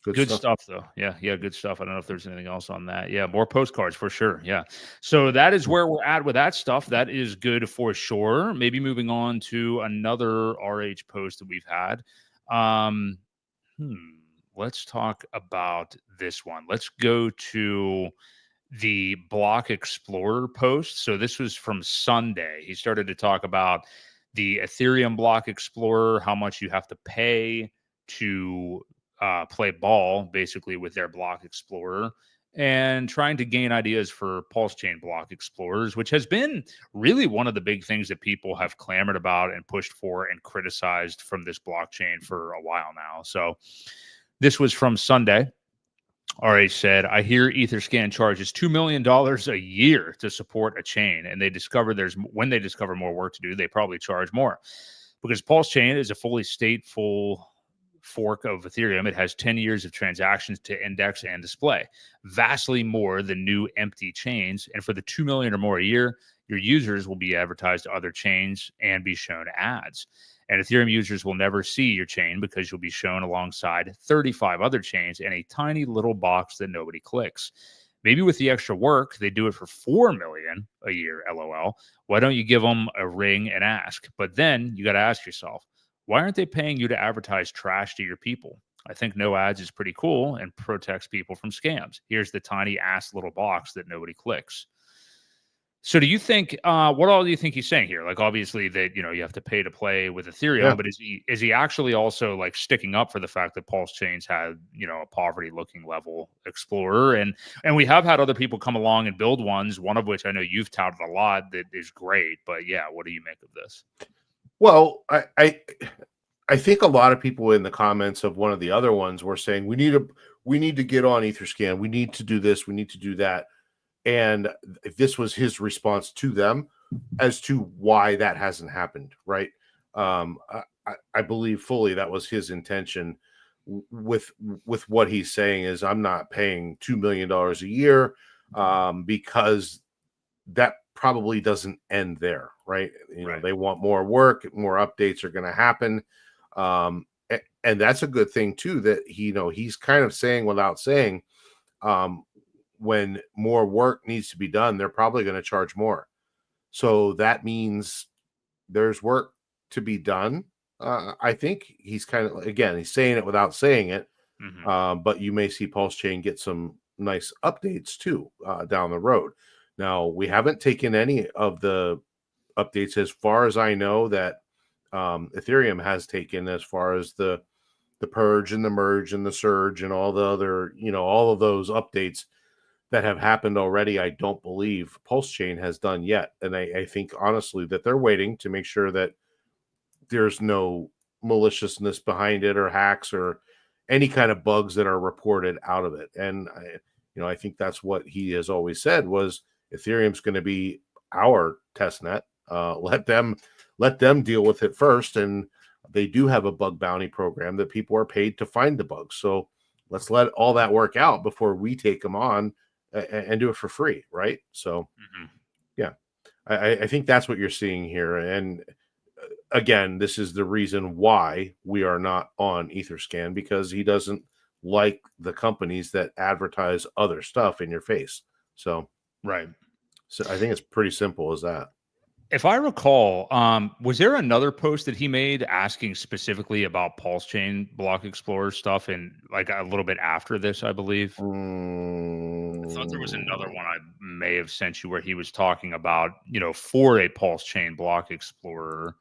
Good stuff, though. Yeah, good stuff. I don't know if there's anything else on that. Yeah, more postcards for sure. Yeah. So that is where we're at with that stuff. That is good for sure. Maybe moving on to another RH post that we've had. Let's talk about this one. Let's go to the Block Explorer post. So this was from Sunday. He started to talk about the Ethereum Block Explorer, how much you have to pay to play ball, basically, with their Block Explorer, and trying to gain ideas for PulseChain Block Explorers, which has been really one of the big things that people have clamored about and pushed for and criticized from this blockchain for a while now. So this was from Sunday. RH said, I hear Etherscan charges $2 million a year to support a chain, and when they discover more work to do, they probably charge more. Because PulseChain is a fully stateful fork of Ethereum. It has 10 years of transactions to index and display, vastly more than new empty chains. And for the $2 million or more a year, your users will be advertised to other chains and be shown ads. And Ethereum users will never see your chain because you'll be shown alongside 35 other chains in a tiny little box that nobody clicks. Maybe with the extra work, they do it for $4 million a year, LOL. Why don't you give them a ring and ask? But then you got to ask yourself, why aren't they paying you to advertise trash to your people? I think no ads is pretty cool and protects people from scams. Here's the tiny ass little box that nobody clicks. So do you think what all do you think he's saying here? Like obviously that you have to pay to play with Ethereum,
Yeah.
but is he actually also like sticking up for the fact that PulseChain's had, a poverty looking level explorer and we have had other people come along and build ones, one of which I know you've touted a lot that is great, but yeah, what do you make of this?
Well, I think a lot of people in the comments of one of the other ones were saying we need to get on Etherscan, we need to do this, we need to do that. And this was his response to them as to why that hasn't happened, right? I believe fully that was his intention with what he's saying is I'm not paying $2 million a year because that probably doesn't end there, right?
Right.
They want more work, more updates are going to happen. And that's a good thing too, that he's kind of saying without saying, when more work needs to be done, they're probably going to charge more. So that means there's work to be done. I think he's kind of, again, he's saying it without saying it. But you may see PulseChain get some nice updates too down the road. Now, we haven't taken any of the updates as far as I know that Ethereum has taken, as far as the purge and the merge and the surge and all the other, all of those updates that have happened already. I don't believe PulseChain has done yet. And I think honestly that they're waiting to make sure that there's no maliciousness behind it or hacks or any kind of bugs that are reported out of it. And I think that's what he has always said was Ethereum's going to be our test net. Let them deal with it first. And they do have a bug bounty program that people are paid to find the bugs. So let's let all that work out before we take them on and do it for free, right? So, yeah, I think that's what you're seeing here. And again, this is the reason why we are not on Etherscan, because he doesn't like the companies that advertise other stuff in your face. So,
right.
So I think it's pretty simple as that.
If I recall, was there another post that he made asking specifically about PulseChain Block Explorer stuff, and like a little bit after this, I believe? I thought there was another one I may have sent you where he was talking about, for a PulseChain Block Explorer.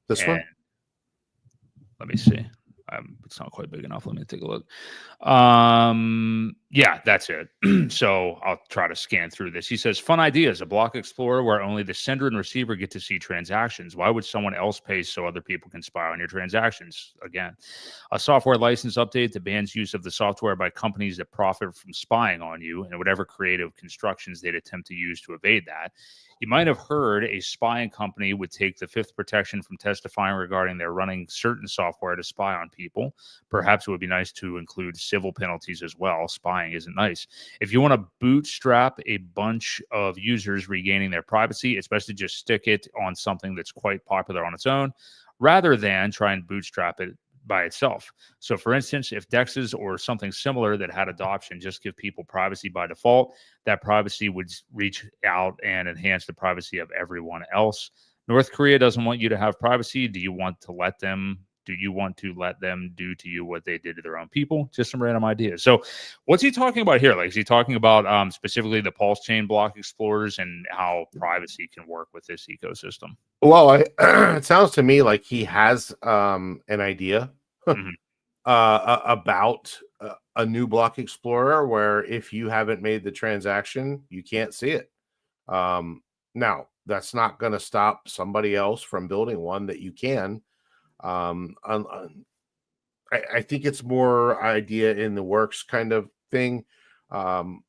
This one?
Let me see. It's not quite big enough. Let me take a look. Yeah, that's it. So I'll try to scan through this. He says, fun ideas, a block explorer where only the sender and receiver get to see transactions. Why would someone else pay so other people can spy on your transactions? Again, a software license update that bans use of the software by companies that profit from spying on you and whatever creative constructions they'd attempt to use to evade that. You might have heard a spying company would take the fifth protection from testifying regarding their running certain software to spy on people. Perhaps it would be nice to include civil penalties as well. Spying isn't nice. If you want to bootstrap a bunch of users regaining their privacy, it's best to just stick it on something that's quite popular on its own, rather than try and bootstrap it by itself. So for instance, if DEXs or something similar that had adoption just give people privacy by default, that privacy would reach out and enhance the privacy of everyone else. North Korea doesn't want you to have privacy. Do you want to let them do to you what they did to their own people? Just some random ideas. So what's he talking about here? Like, is he talking about specifically the PulseChain block explorers and how privacy can work with this ecosystem?
Well, it sounds to me like he has an idea about a new block explorer where if you haven't made the transaction, you can't see it. Now, that's not going to stop somebody else from building one that you can. I think it's more idea in the works kind of thing. Again,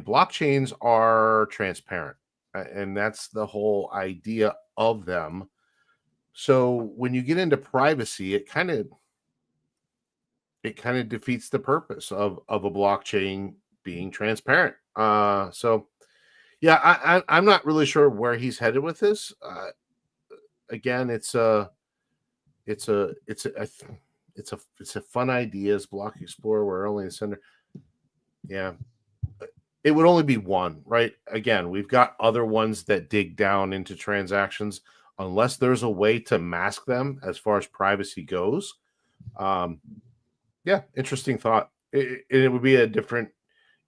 blockchains are transparent, and that's the whole idea of them. So when you get into privacy, it kind of defeats the purpose of a blockchain being transparent. So yeah, I'm not really sure where he's headed with this. Again, it's a fun idea as block explorer where only the sender. Yeah, it would only be one, right? Again, we've got other ones that dig down into transactions unless there's a way to mask them as far as privacy goes. Yeah, interesting thought. It would be a different,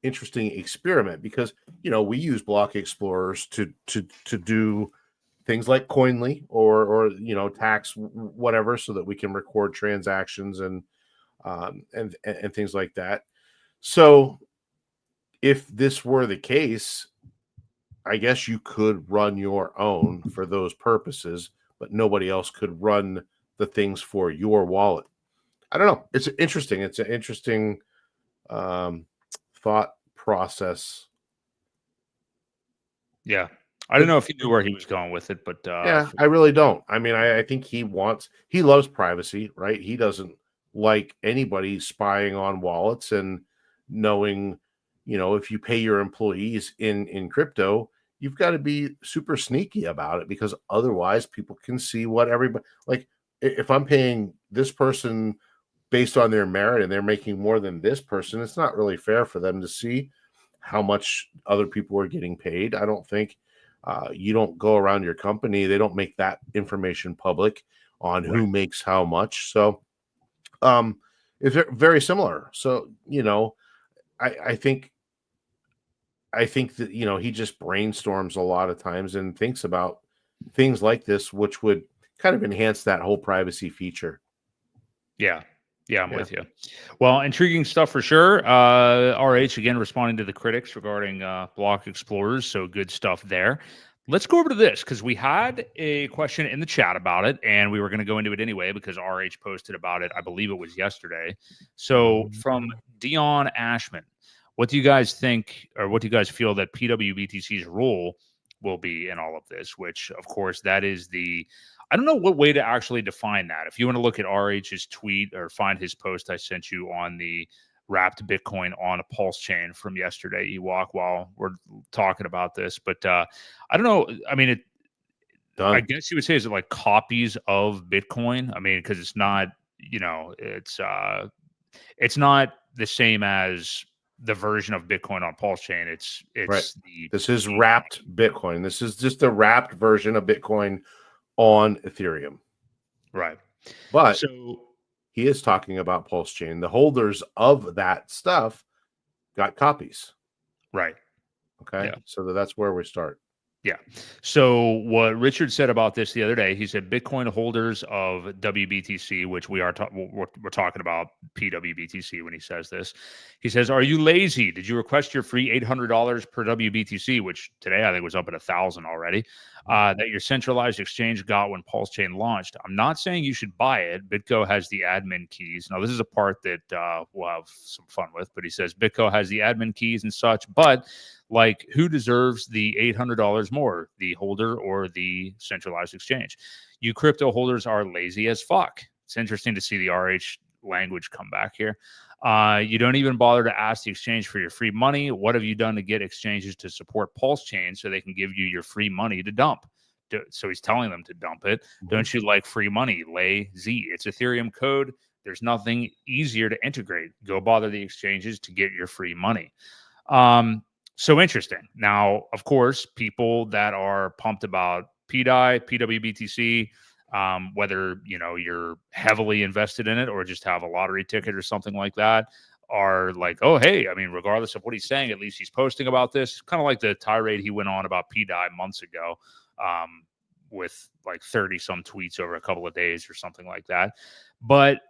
interesting experiment because we use block explorers to do things like Coinly or tax whatever, so that we can record transactions and things like that. So if this were the case, I guess you could run your own for those purposes, but nobody else could run the things for your wallet. I don't know. It's interesting. It's an interesting thought process.
Yeah. I don't know if he knew where he was going with it, but
yeah, I really don't. I mean, I think he loves privacy, right? He doesn't like anybody spying on wallets and knowing, if you pay your employees in crypto, you've got to be super sneaky about it, because otherwise people can see what everybody, like, if I'm paying this person based on their merit and they're making more than this person, it's not really fair for them to see how much other people are getting paid. I don't think you don't go around your company. They don't make that information public on who makes how much. So it's very similar. So, I think that, he just brainstorms a lot of times and thinks about things like this, which would kind of enhance that whole privacy feature.
Yeah. Yeah, I'm with you. Well, intriguing stuff for sure. RH again responding to the critics regarding block explorers. So good stuff there. Let's go over to this, because we had a question in the chat about it, and we were going to go into it anyway because RH posted about it. I believe it was yesterday. So from Dion Ashman, what do you guys think, or what do you guys feel that PWBTC's role will be in all of this? Which, of course, that is I don't know what way to actually define that. If you want to look at RH's tweet or find his post I sent you on the wrapped Bitcoin on a PulseChain from yesterday, Ewok, while we're talking about this. But I don't know. I mean, I guess you would say, is it like copies of Bitcoin? I mean, because it's not, it's not the same as the version of Bitcoin on PulseChain. It's
right. This is wrapped Bitcoin. This is just a wrapped version of Bitcoin on Ethereum.
Right.
But he is talking about PulseChain. The holders of that stuff got copies.
Right.
Okay. Yeah. So that's where we start.
Yeah. So what Richard said about this the other day, he said Bitcoin holders of WBTC, which we're talking about PWBTC when he says this. He says, "Are you lazy? Did you request your free $800 per WBTC, which today I think was up at 1,000 already, that your centralized exchange got when PulseChain launched? I'm not saying you should buy it. BitGo has the admin keys." Now, this is a part that we'll have some fun with, but he says BitGo has the admin keys and such, but like, who deserves the $800 more, the holder or the centralized exchange? You crypto holders are lazy as fuck. It's interesting to see the RH language come back here. You don't even bother to ask the exchange for your free money. What have you done to get exchanges to support PulseChain so they can give you your free money to dump? So he's telling them to dump it. Don't you like free money? Lazy. It's Ethereum code. There's nothing easier to integrate. Go bother the exchanges to get your free money. So interesting. Now, of course, people that are pumped about PWBTC, whether you're heavily invested in it or just have a lottery ticket or something like that, are like, oh, hey, I mean, regardless of what he's saying, at least he's posting about this. Kind of like the tirade he went on about PDI months ago, with like 30 some tweets over a couple of days or something like that. But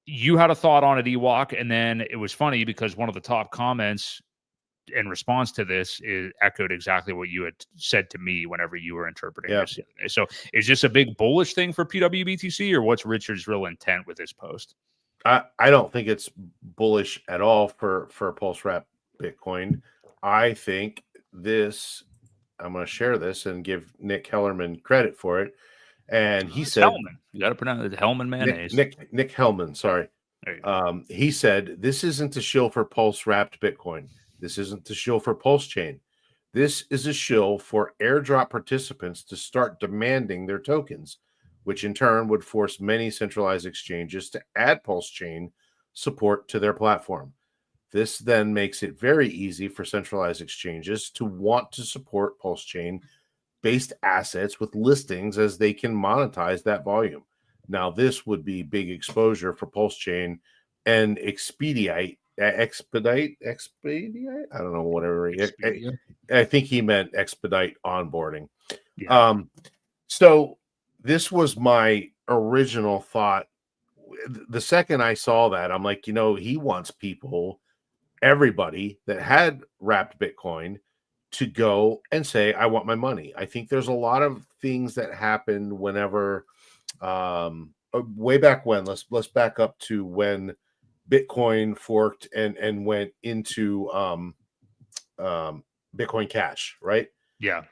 you had a thought on it, Ewok, and then it was funny because one of the top comments in response to this echoed exactly what you had said to me whenever you were interpreting this. So is this a big bullish thing for PWBTC, or what's Richard's real intent with this post?
I don't think it's bullish at all for Pulse Wrap Bitcoin. I think this, I'm going to share this and give Nick Hellerman credit for it. And he said,
Hellman. You got to pronounce it Hellman mayonnaise.
Nick Hellman, sorry. He said, this isn't a shill for Pulse Wrapped Bitcoin. This isn't the shill for PulseChain. This is a shill for airdrop participants to start demanding their tokens, which in turn would force many centralized exchanges to add PulseChain support to their platform. This then makes it very easy for centralized exchanges to want to support PulseChain based assets with listings as they can monetize that volume. Now, this would be big exposure for PulseChain and expedite. I don't know, whatever. I think he meant expedite onboarding.
Yeah.
So this was my original thought. The second I saw that, I'm like, he wants everybody that had wrapped Bitcoin to go and say, I want my money. I think there's a lot of things that happened whenever, way back when, let's back up to when Bitcoin forked and went into Bitcoin Cash, right?
Yeah.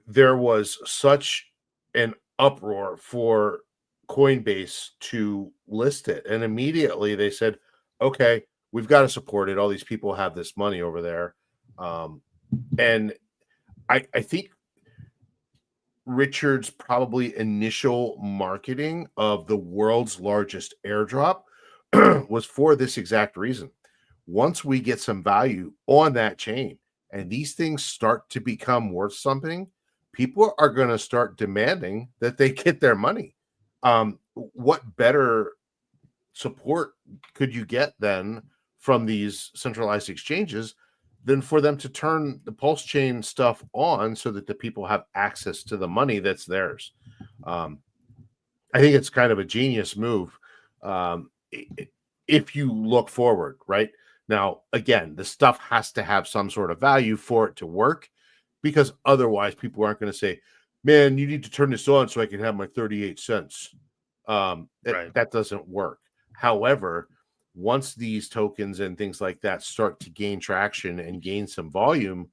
There was such an uproar for Coinbase to list it. And immediately they said, okay, we've got to support it. All these people have this money over there. And I think Richard's probably initial marketing of the world's largest airdrop was for this exact reason. Once we get some value on that chain and these things start to become worth something, people are going to start demanding that they get their money. What better support could you get then from these centralized exchanges than for them to turn the PulseChain stuff on so that the people have access to the money that's theirs? I think it's kind of a genius move. If you look forward, right? Now, again, the stuff has to have some sort of value for it to work, because otherwise people aren't going to say, man, you need to turn this on so I can have my 38 cents. That doesn't work. However, once these tokens and things like that start to gain traction and gain some volume,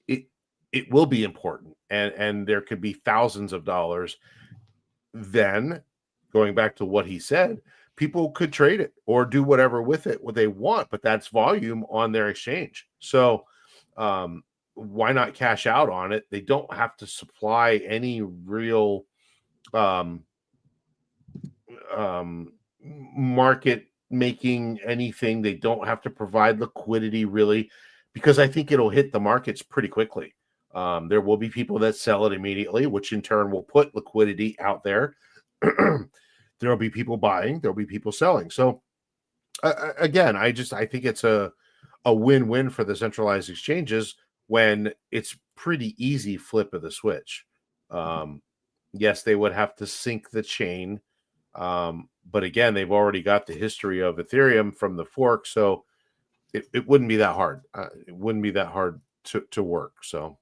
it will be important. And there could be thousands of dollars. Then, going back to what he said, people could trade it or do whatever with it, what they want, but that's volume on their exchange. So why not cash out on it? They don't have to supply any real market making anything. They don't have to provide liquidity really, because I think it'll hit the markets pretty quickly. There will be people that sell it immediately, which in turn will put liquidity out there. There will be people buying, there'll be people selling. So again, I think it's a win-win for the centralized exchanges when it's pretty easy flip of the switch. Yes, they would have to sync the chain. But again, they've already got the history of Ethereum from the fork. So it wouldn't be that hard. It wouldn't be that hard to work. So.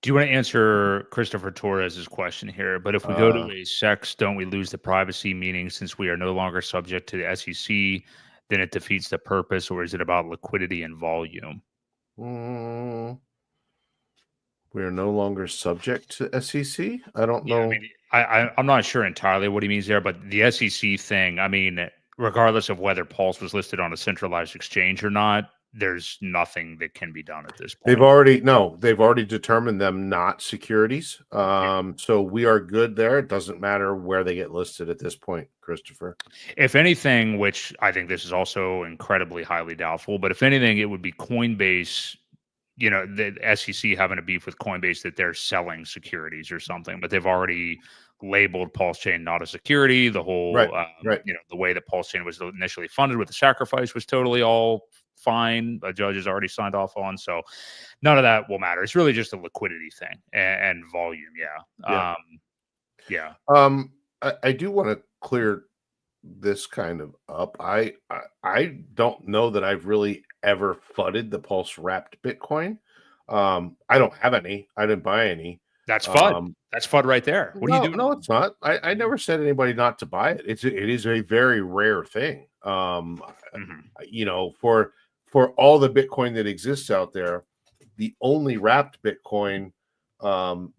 Do you want to answer Christopher Torres's question here? But if we go to a SEX, don't we lose the privacy? Meaning, since we are no longer subject to the SEC, then it defeats the purpose, or is it about liquidity and volume?
We are no longer subject to SEC. I don't know.
I mean, I'm not sure entirely what he means there, but the SEC thing, I mean, regardless of whether Pulse was listed on a centralized exchange or not, there's nothing that can be done at this point.
They've already determined them not securities. So we are good there. It doesn't matter where they get listed at this point, Christopher.
If anything, which I think this is also incredibly highly doubtful, but if anything, it would be Coinbase, the SEC having a beef with Coinbase that they're selling securities or something, but they've already labeled PulseChain not a security. The whole, the way that PulseChain was initially funded with the sacrifice was totally all fine. A judge has already signed off on, so none of that will matter. It's really just a liquidity thing and volume.
I do want to clear this kind of up. I don't know that I've really ever fudded the Pulse wrapped Bitcoin. I don't have any. I didn't buy any.
That's FUD. That's FUD right there. What are you doing?
No, it's not. I never said anybody not to buy it. It is a very rare thing. For all the Bitcoin that exists out there, the only wrapped Bitcoin, or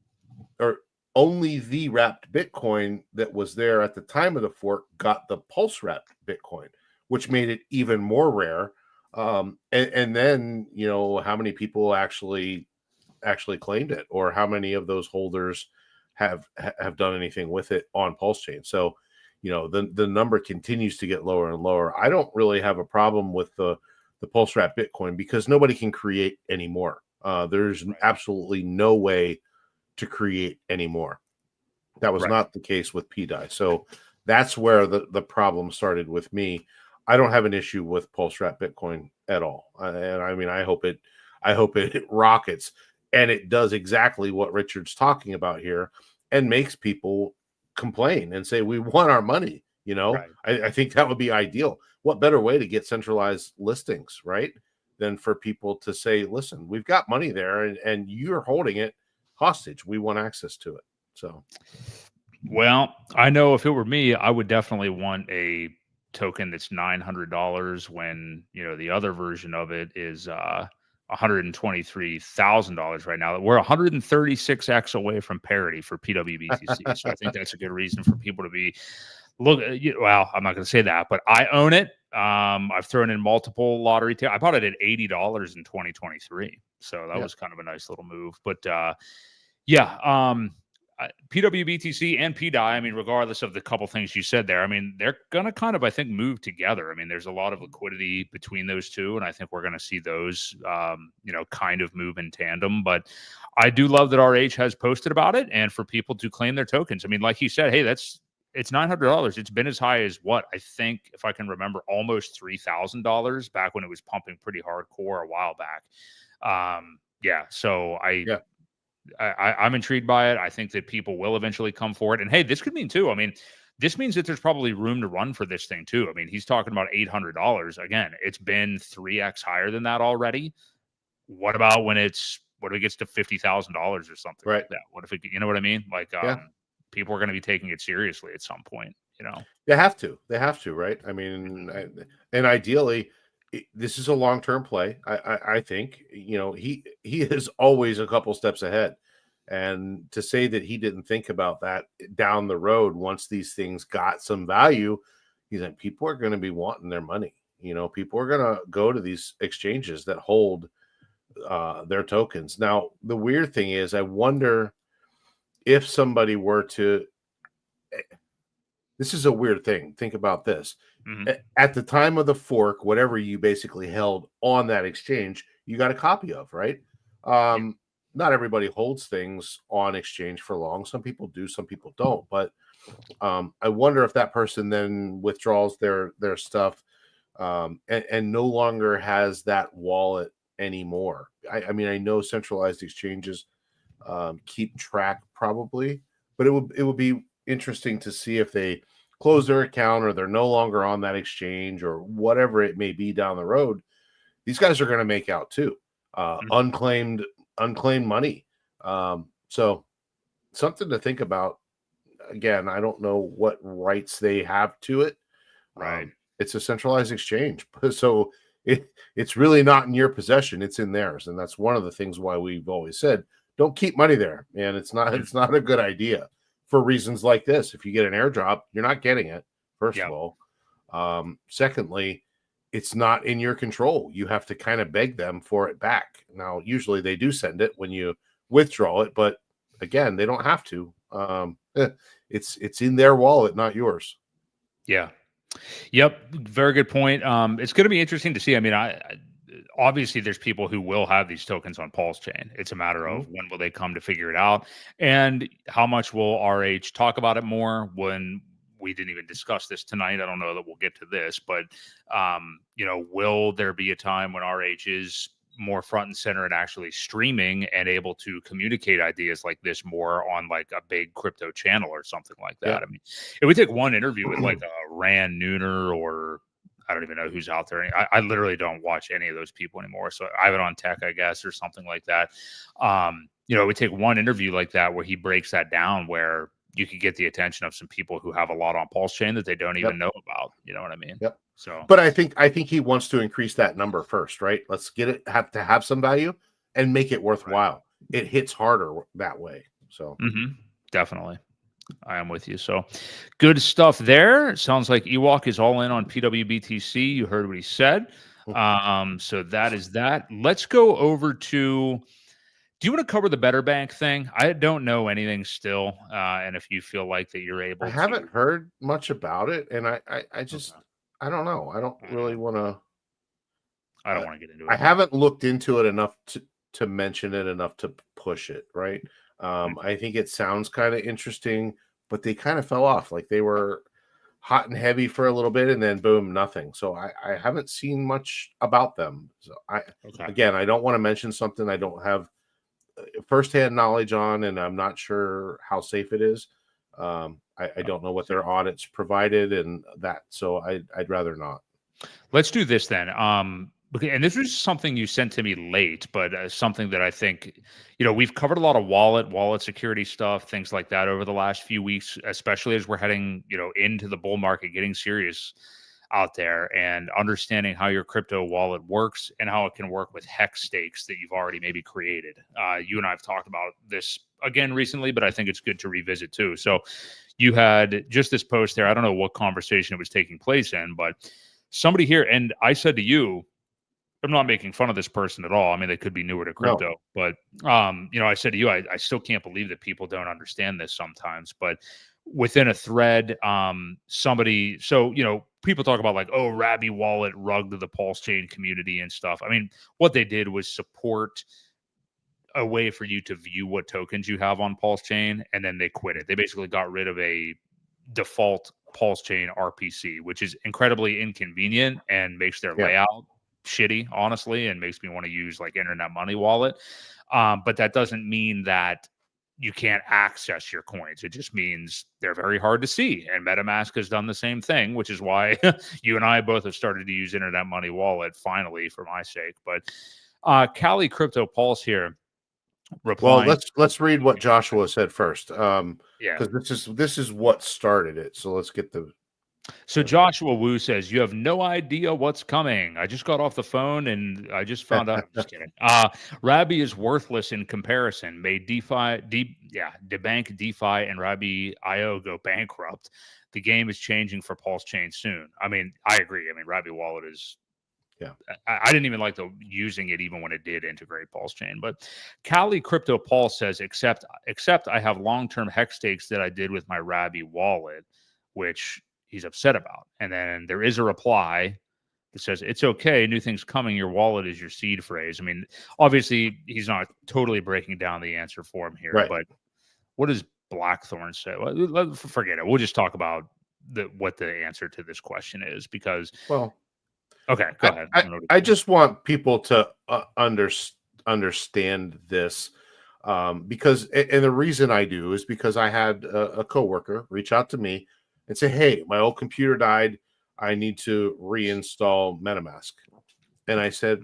only the wrapped Bitcoin that was there at the time of the fork got the Pulse wrapped Bitcoin, which made it even more rare. And then, how many people actually claimed it, or how many of those holders have done anything with it on PulseChain. So the number continues to get lower and lower. I don't really have a problem with the pulse wrap Bitcoin because nobody can create anymore. There's absolutely no way to create anymore. That was not the case with PDI. So that's where the problem started with me. I don't have an issue with pulse wrap Bitcoin at all. And I mean, I hope it rockets and it does exactly what Richard's talking about here and makes people complain and say, we want our money. I think that would be ideal. What better way to get centralized listings, right? Than for people to say, listen, we've got money there and you're holding it hostage. We want access to it. So,
well, I know if it were me, I would definitely want a token that's $900 when, the other version of it is $123,000 right now. We're 136x away from parity for PWBTC. So I think that's a good reason for people to be well, I'm not going to say that, but I own it. I've thrown in multiple lottery I bought it at $80 in 2023. So that was kind of a nice little move. But PWBTC and PDI, I mean, regardless of the couple things you said there, I mean, they're going to kind of, I think, move together. I mean, there's a lot of liquidity between those two, and I think we're going to see those, kind of move in tandem. But I do love that RH has posted about it and for people to claim their tokens. I mean, like you said, hey, it's $900. It's been as high as what I think, if I can remember, almost $3,000 back when it was pumping pretty hardcore a while back. So I'm intrigued by it. I think that people will eventually come for it. And hey, this could mean too. I mean, this means that there's probably room to run for this thing too. I mean, he's talking about $800. Again, it's been 3x higher than that already. What about when it gets to $50,000 or something like that? What if it, you know what I mean? Like, people are going to be taking it seriously at some point,
They have to, right? I mean, and ideally, this is a long-term play. I think, he is always a couple steps ahead. And to say that he didn't think about that down the road, once these things got some value, he's like, people are going to be wanting their money. People are going to go to these exchanges that hold their tokens. Now, the weird thing is, I wonder if somebody were to, this is a weird thing. Think about this. Mm-hmm. At the time of the fork, whatever you basically held on that exchange, you got a copy of, right? Not everybody holds things on exchange for long. Some people do, some people don't. But I wonder if that person then withdraws their stuff and no longer has that wallet anymore. I mean, I know centralized exchanges keep track probably, but it would be interesting to see if they close their account or they're no longer on that exchange or whatever it may be down the road. These guys are going to make out too. Unclaimed money. So something to think about. Again, I don't know what rights they have to it.
Right.
It's a centralized exchange. So it's really not in your possession. It's in theirs. And that's one of the things why we've always said, don't keep money there. And it's not a good idea for reasons like this. If you get an airdrop, you're not getting it, first of all. Secondly, it's not in your control. You have to kind of beg them for it back. Now, usually they do send it when you withdraw it, but again, they don't have to. It's in their wallet, not yours.
Yeah. Yep. Very good point. It's going to be interesting to see. I mean, obviously there's people who will have these tokens on PulseChain. It's a matter of when will they come to figure it out, and how much will RH talk about it more. When we didn't even discuss this tonight, I don't know that we'll get to this, but will there be a time when RH is more front and center and actually streaming and able to communicate ideas like this more on like a big crypto channel or something like that? I mean, if we take one interview with like a Rand Nooner, or I don't even know who's out there. I literally don't watch any of those people anymore. So I have it on Tech, I guess, or something like that. We take one interview like that where he breaks that down, where you could get the attention of some people who have a lot on PulseChain that they don't even know about. You know what I mean?
Yep.
So,
but I think he wants to increase that number first, right? Let's get it have some value and make it worthwhile. Right. It hits harder that way. So
definitely. I am with you. So good stuff there. Sounds like Ewok is all in on PWBTC. You heard what he said. So that is that. Let's go over to Do you want to cover the Better Bank thing? I don't know anything still, and if you feel like that you're
I
able to,
haven't heard much about it, and I just
okay.
I don't know. I don't really want to.
I don't want to get into
I
it.
haven't looked into it enough to mention it enough to push it. Right.
Mhm.
I think it sounds kind of interesting, but they kind of fell off. Like they were hot and heavy for a little bit, and then boom, nothing. So I haven't seen much about them. So
Okay.
again, I don't want to mention something I don't have firsthand knowledge on, and I'm not sure how safe it is. I don't know what their audits provided and that, so I'd rather not.
Let's do this then. And this was something you sent to me late, but something that I think, we've covered a lot of wallet security stuff, things like that over the last few weeks, especially as we're heading, into the bull market, getting serious out there and understanding how your crypto wallet works and how it can work with hex stakes that you've already maybe created. You and I have talked about this again recently, but I think it's good to revisit too. So you had just this post there. I don't know what conversation it was taking place in, but somebody here, and I said to you, I'm not making fun of this person at all. I mean, they could be newer to
No,
crypto, but I said to you, I still can't believe that people don't understand this sometimes. But within a thread, somebody, so people talk about like, oh, Rabby Wallet rugged the PulseChain community and stuff. I mean, what they did was support a way for you to view what tokens you have on PulseChain, and then they quit it. They basically got rid of a default PulseChain RPC, which is incredibly inconvenient and makes their
yeah,
layout shitty, honestly, and makes me want to use like Internet Money Wallet. But that doesn't mean that you can't access your coins. It just means they're very hard to see. And MetaMask has done the same thing, which is why you and I both have started to use Internet Money Wallet finally for my sake. But Cali Crypto Pulse here
well,
replying.
let's read what Joshua said first,
Yeah.
because this is what started it. So let's get
So Joshua Wu says, "You have no idea what's coming. I just got off the phone and I just found out." I'm just kidding. Rabby is worthless in comparison. Made debank DeFi and Rabby IO go bankrupt. The game is changing for PulseChain soon. I mean, I agree. I mean, Rabby Wallet is.
yeah.
I didn't even like using it even when it did integrate PulseChain. But Cali Crypto Paul says, except I have long-term hex stakes that I did with my Rabby wallet, which he's upset about. And then there is a reply that says, it's okay. New things coming. Your wallet is your seed phrase. I mean, obviously he's not totally breaking down the answer for him here,
Right.
but what does Blackthorn say? Well, forget it. We'll just talk about what the answer to this question is because,
Well,
okay, go ahead.
I just want people to understand this, because and the reason I do is because I had a coworker reach out to me and say, "Hey, my old computer died. I need to reinstall MetaMask." And I said,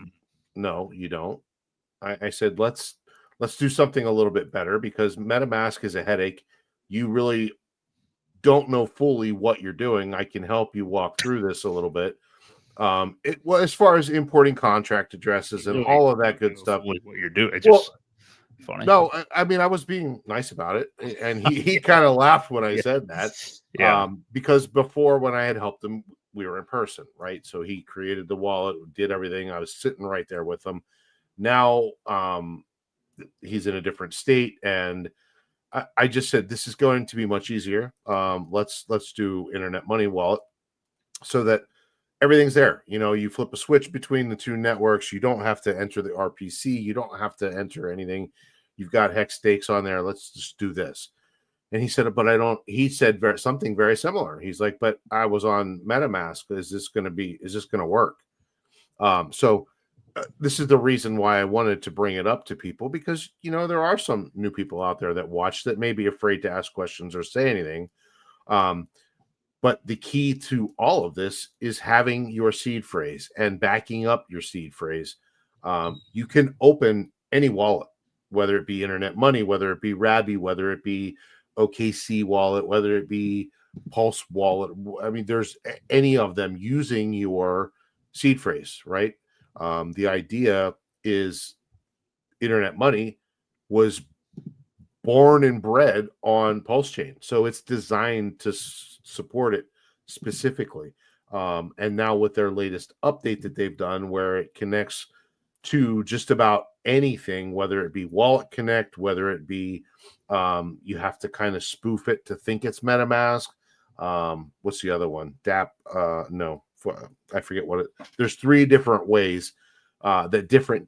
"No, you don't." I said, "Let's do something a little bit better because MetaMask is a headache. You really don't know fully what you're doing. I can help you walk through this a little bit." Well, as far as importing contract addresses and
Really
all of that
don't
good
know
stuff.
fully what you're doing. It's
Well,
just funny.
no, I mean, I was being nice about it, and he kind of laughed when I
Yeah.
said that,
Yeah.
because before when I had helped him, we were in person, right? So he created the wallet, did everything. I was sitting right there with him. Now, he's in a different state, and I just said this is going to be much easier. Let's do Internet Money Wallet so that everything's there. You flip a switch between the two networks. You don't have to enter the RPC. You don't have to enter anything. You've got hex stakes on there. Let's just do this. And he said, but I don't. He said something very similar. He's like, but I was on MetaMask. Is this going to work? So this is the reason why I wanted to bring it up to people, because there are some new people out there that watch that may be afraid to ask questions or say anything. But the key to all of this is having your seed phrase and backing up your seed phrase. You can open any wallet, whether it be Internet Money, whether it be Rabby, whether it be OKC wallet, whether it be Pulse wallet. I mean, there's any of them using your seed phrase, right? The idea is Internet Money was born and bred on PulseChain, so it's designed to support it specifically. And now with their latest update that they've done, where it connects to just about anything, whether it be Wallet Connect, whether it be you have to kind of spoof it to think it's MetaMask. What's the other one? DApp? No, I forget what it. There's 3 different ways that different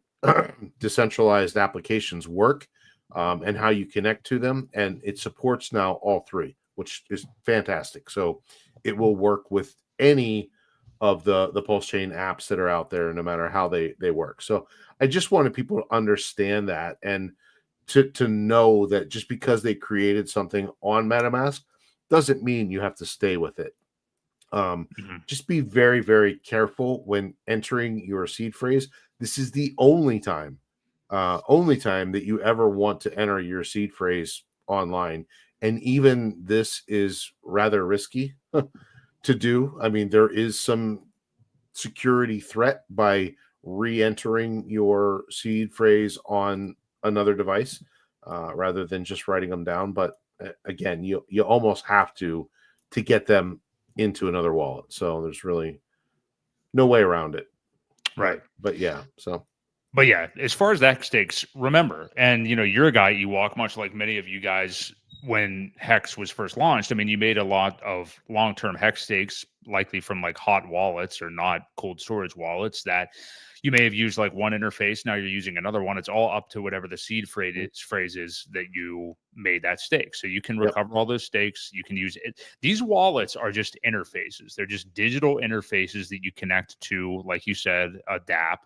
decentralized applications work, and how you connect to them, and it supports now all 3, which is fantastic. So it will work with any of the PulseChain apps that are out there, no matter how they work. So I just wanted people to understand that, and to know that just because they created something on MetaMask doesn't mean you have to stay with it. Just be very, very careful when entering your seed phrase. This is the only time that you ever want to enter your seed phrase online. And even this is rather risky to do. I mean, there is some security threat by re-entering your seed phrase on another device rather than just writing them down. But again, you almost have to get them into another wallet. So there's really no way around it.
Right.
But yeah, so.
But yeah, as far as that stakes, remember, and you're a guy, you walk much like many of you guys when Hex was first launched. I mean, you made a lot of long-term Hex stakes, likely from like hot wallets or not cold storage wallets that you may have used like one interface. Now you're using another one. It's all up to whatever the seed phrase is that you made that stake. So you can recover all those stakes. You can use it. These wallets are just interfaces. They're just digital interfaces that you connect to, like you said, a DApp,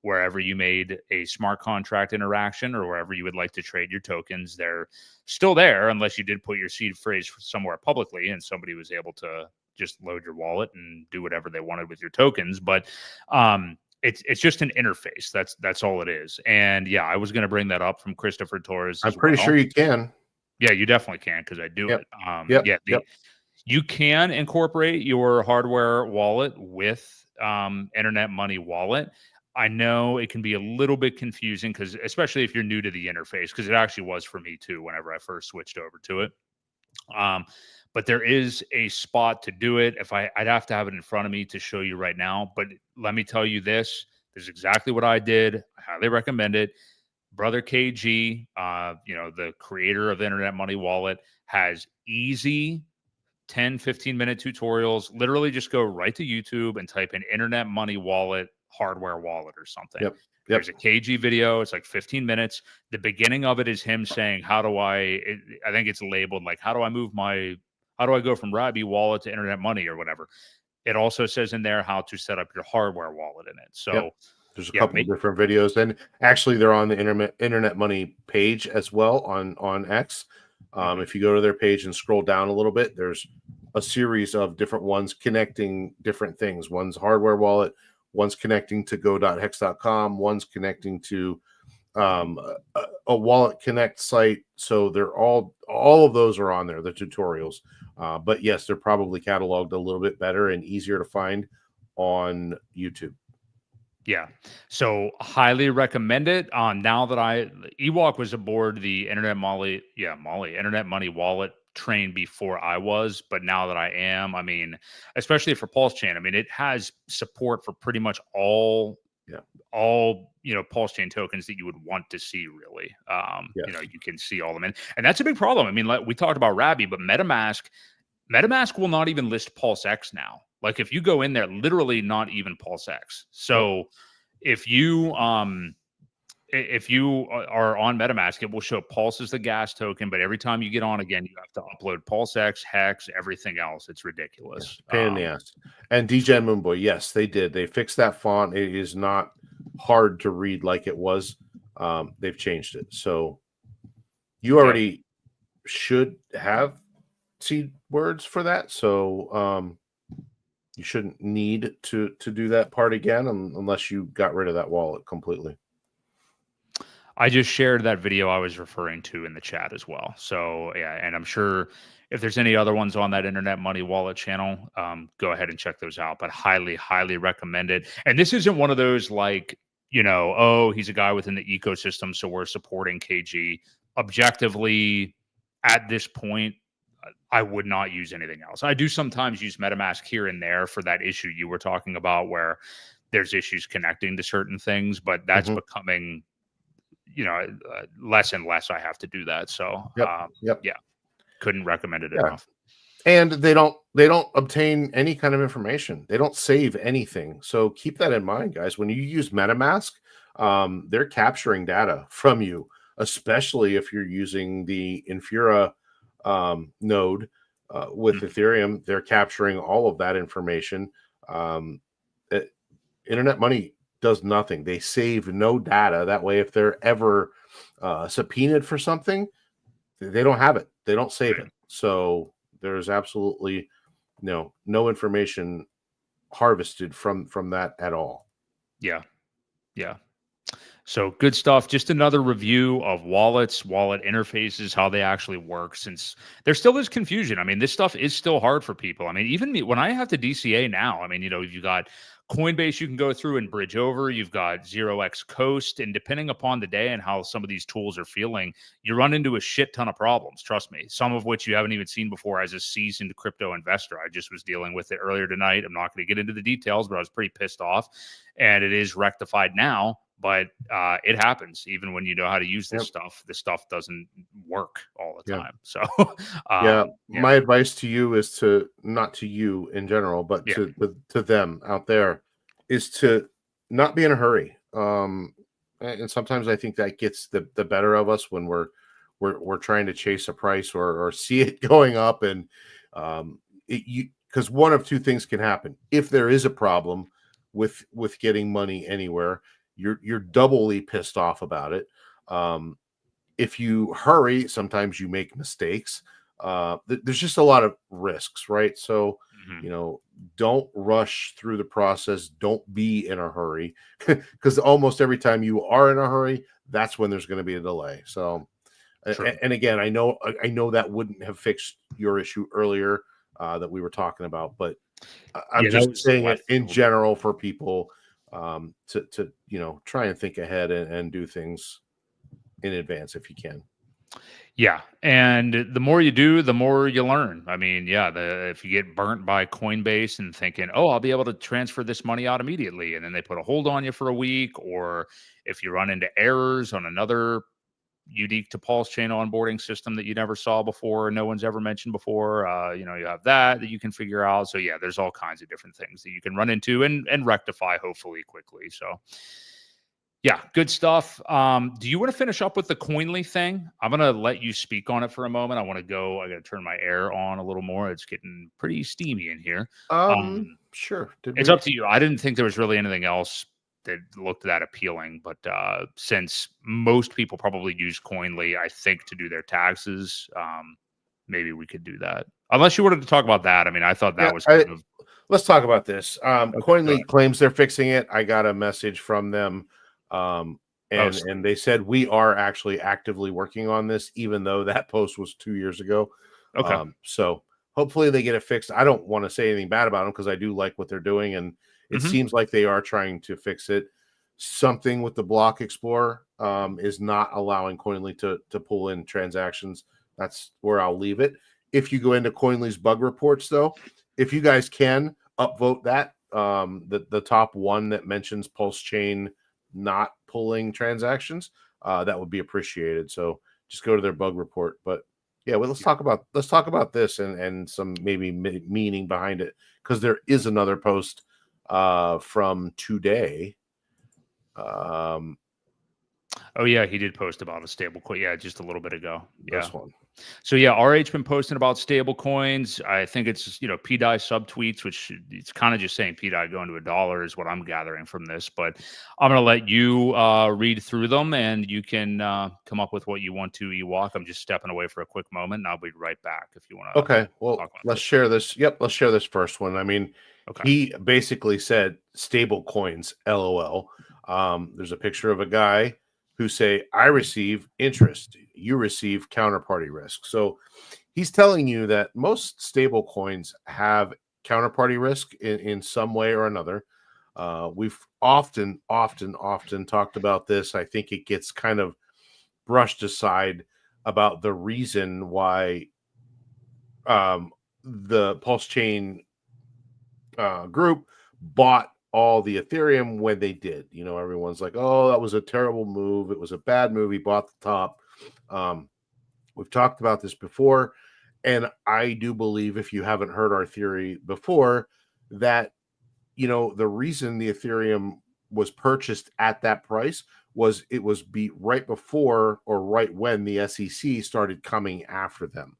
wherever you made a smart contract interaction or wherever you would like to trade your tokens. They're still there unless you did put your seed phrase somewhere publicly and somebody was able to just load your wallet and do whatever they wanted with your tokens. But it's just an interface. That's all it is. And yeah, I was going to bring that up from Christopher Torres.
I'm pretty sure you can.
Yeah, you definitely can, because I do it. You can incorporate your hardware wallet with Internet Money Wallet. I know it can be a little bit confusing, because especially if you're new to the interface, because it actually was for me too whenever I first switched over to it. But there is a spot to do it. I'd have to have it in front of me to show you right now. But let me tell you this is exactly what I did. I highly recommend it. Brother KG, the creator of the Internet Money Wallet, has easy 10, 15-minute tutorials. Literally just go right to YouTube and type in Internet Money Wallet, hardware wallet or something.
Yep.
There's a KG video. It's like 15 minutes. The beginning of it is him saying, I think it's labeled like, how do I go from Rabby wallet to Internet Money or whatever. It also says in there how to set up your hardware wallet in it. So
there's a couple of different videos, and actually they're on the Internet Money page as well on X. If you go to their page and scroll down a little bit, there's a series of different ones connecting different things. One's hardware wallet, one's connecting to go.hex.com, one's connecting to a wallet connect site. So they're all of those are on there, the tutorials. But yes, they're probably cataloged a little bit better and easier to find on YouTube.
Yeah. So highly recommend it. Now that Ewok was aboard the Internet Money Wallet train before I was, but now that I am, I mean, especially for PulseChain, I mean, it has support for pretty much all PulseChain tokens that you would want to see, really. You can see all of them. And that's a big problem. I mean, like we talked about Rabby, but MetaMask will not even list PulseX now. Like if you go in there, literally not even PulseX. So if you are on MetaMask, it will show Pulse as the gas token, but every time you get on again, you have to upload PulseX, Hex, everything else. It's ridiculous.
Pain in the ass. And DJ Moonboy, yes, they did. They fixed that font. It is not hard to read like it was. They've changed it. So you already should have seed words for that. So you shouldn't need to do that part again unless you got rid of that wallet completely.
I just shared that video I was referring to in the chat as well. So yeah, and I'm sure if there's any other ones on that Internet Money Wallet channel, go ahead and check those out. But highly, highly recommend it. And this isn't one of those like, he's a guy within the ecosystem, so we're supporting KG. Objectively, at this point, I would not use anything else. I do sometimes use MetaMask here and there for that issue you were talking about where there's issues connecting to certain things, but that's becoming, less and less. I have to do that. So,
Yep.
yeah, couldn't recommend it
Yeah.
enough.
And they don't obtain any kind of information. They don't save anything. So keep that in mind, guys. When you use MetaMask, they're capturing data from you, especially if you're using the Infura node with Ethereum. They're capturing all of that information. Internet money does nothing. They save no data. That way, if they're ever subpoenaed for something, they don't have it. They don't save it. So there's absolutely no information harvested from that at all.
Yeah. So good stuff. Just another review of wallets, wallet interfaces, how they actually work, since there still is confusion. I mean, this stuff is still hard for people. I mean, even me, when I have to DCA now, I mean, you got Coinbase you can go through and bridge over. You've got 0x Coast. And depending upon the day and how some of these tools are feeling, you run into a shit ton of problems. Trust me, some of which you haven't even seen before as a seasoned crypto investor. I just was dealing with it earlier tonight. I'm not going to get into the details, but I was pretty pissed off. And it is rectified now. But it happens even when you know how to use this stuff. This stuff doesn't work all the time. So,
my advice to you is to, not to you in general, but to them out there, is to not be in a hurry. And sometimes I think that gets the better of us when we're trying to chase a price or see it going up. And because one of two things can happen. If there is a problem with getting money anywhere, you're doubly pissed off about it. If you hurry, sometimes you make mistakes. There's just a lot of risks, right? So, don't rush through the process. Don't be in a hurry, because almost every time you are in a hurry, that's when there's going to be a delay. So, and again, I know that wouldn't have fixed your issue earlier that we were talking about, but I'm just saying it in general for people to try and think ahead and do things in advance if you can.
Yeah, and the more you do, the more you learn. I mean, if you get burnt by Coinbase and thinking, oh, I'll be able to transfer this money out immediately, and then they put a hold on you for a week, or if you run into errors on another unique to PulseChain onboarding system that you never saw before, no one's ever mentioned before, you have that you can figure out. So yeah, there's all kinds of different things that you can run into and rectify hopefully quickly. So yeah, good stuff. Do you want to finish up with the Coinly thing? I'm going to let you speak on it for a moment. I got to turn my air on a little more. It's getting pretty steamy in here.
Sure.
It's up to you. I didn't think there was really anything else that looked that appealing, but since most people probably use Coinly, I think, to do their taxes, maybe we could do that. Unless you wanted to talk about that. I mean, I thought that was kind of...
Let's talk about this. Coinly claims they're fixing it. I got a message from them. And they said we are actually actively working on this, even though that post was 2 years ago.
Okay.
So hopefully they get it fixed. I don't want to say anything bad about them because I do like what they're doing, and it seems like they are trying to fix it. Something with the Block Explorer is not allowing Coinly to pull in transactions. That's where I'll leave it. If you go into Coinly's bug reports, though, if you guys can upvote that, the top one that mentions PulseChain not pulling transactions, that would be appreciated. So just go to their bug report. But yeah, well, let's talk about this and some maybe meaning behind it, because there is another post from today.
Oh yeah, he did post about a stablecoin. Yeah, just a little bit ago. Yeah.
This one.
So yeah, RH been posting about stable coins. I think it's PDI subtweets, which it's kind of just saying PDI going to $1 is what I'm gathering from this. But I'm gonna let you read through them, and you can come up with what you want to. Ewok. I'm just stepping away for a quick moment, and I'll be right back if you want to.
Okay, well, let's share this. Yep, let's share this first one. I mean, he basically said stable coins, LOL. There's a picture of a guy who say, I receive interest, you receive counterparty risk. So he's telling you that most stable coins have counterparty risk in some way or another. We've often talked about this. I think it gets kind of brushed aside about the reason why the PulseChain group bought all the Ethereum when they did. You know, everyone's like, "Oh, that was a terrible move. It was a bad move. He bought the top." We've talked about this before, and I do believe, if you haven't heard our theory before, that the reason the Ethereum was purchased at that price was it was right before or right when the SEC started coming after them.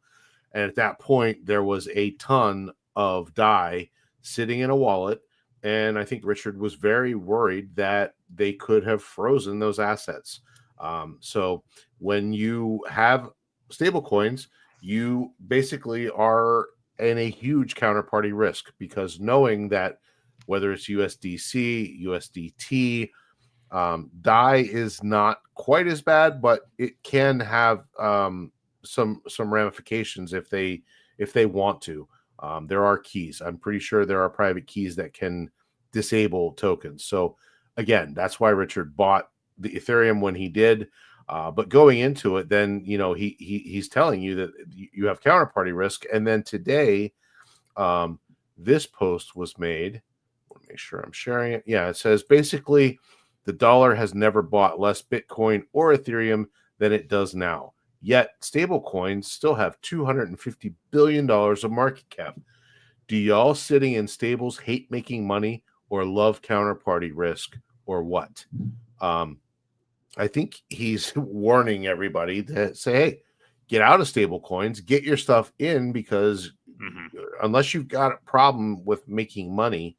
And at that point, there was a ton of DAI sitting in a wallet. And I think Richard was very worried that they could have frozen those assets. So when you have stablecoins, you basically are in a huge counterparty risk, because knowing that whether it's USDC, USDT, DAI is not quite as bad, but it can have some ramifications if they want to. There are keys. I'm pretty sure there are private keys that can disable tokens. So again, that's why Richard bought the Ethereum when he did. But going into it, then he's telling you that you have counterparty risk. And then today, this post was made. Let me make sure I'm sharing it. Yeah, it says basically the dollar has never bought less Bitcoin or Ethereum than it does now. Yet stablecoins still have $250 billion of market cap. Do y'all sitting in stables hate making money or love counterparty risk, or what? I think he's warning everybody to say, hey, get out of stablecoins, get your stuff in, because unless you've got a problem with making money,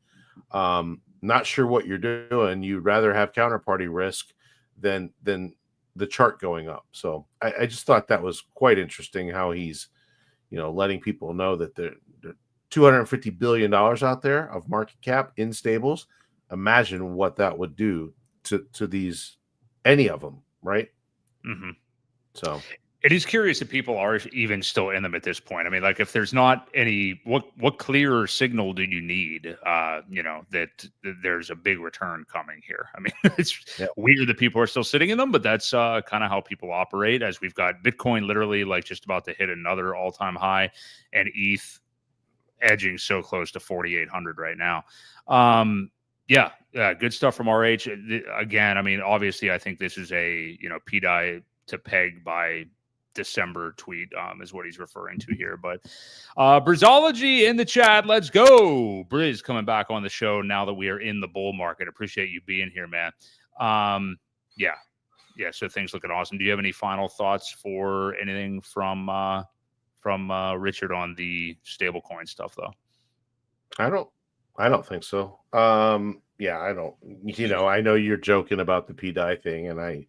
not sure what you're doing, you'd rather have counterparty risk than the chart going up. So I just thought that was quite interesting how he's, letting people know that there are $250 billion out there of market cap in stables. Imagine what that would do to these, any of them, right? So
it is curious if people are even still in them at this point. I mean, like, if there's not any, what clearer signal do you need, that there's a big return coming here? I mean, it's weird that people are still sitting in them, but that's kind of how people operate, as we've got Bitcoin literally like just about to hit another all-time high, and ETH edging so close to 4,800 right now. Yeah, good stuff from RH. Again, I mean, obviously, I think this is a, PDI to peg by December tweet, is what he's referring to here. But Brizology in the chat, let's go. Briz coming back on the show now that we are in the bull market. Appreciate you being here, man. Yeah, so things looking awesome. Do you have any final thoughts for anything from Richard on the stablecoin stuff, though?
I don't think so. Yeah, I don't. I know you're joking about the PDI thing, and I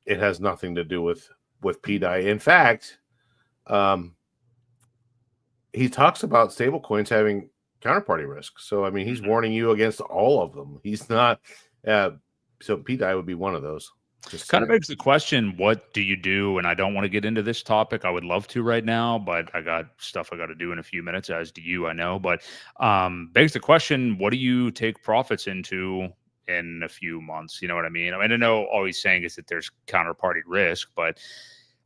it has nothing to do with PDI. In fact, he talks about stablecoins having counterparty risk. So I mean, he's warning you against all of them. He's not. So PDI would be one of those.
Kind of begs the question, what do you do? And I don't want to get into this topic. I would love to right now, but I got stuff I got to do in a few minutes, as do you, I know. But begs the question, what do you take profits into in a few months? You know what I mean? I mean, I know all he's saying is that there's counterparty risk, but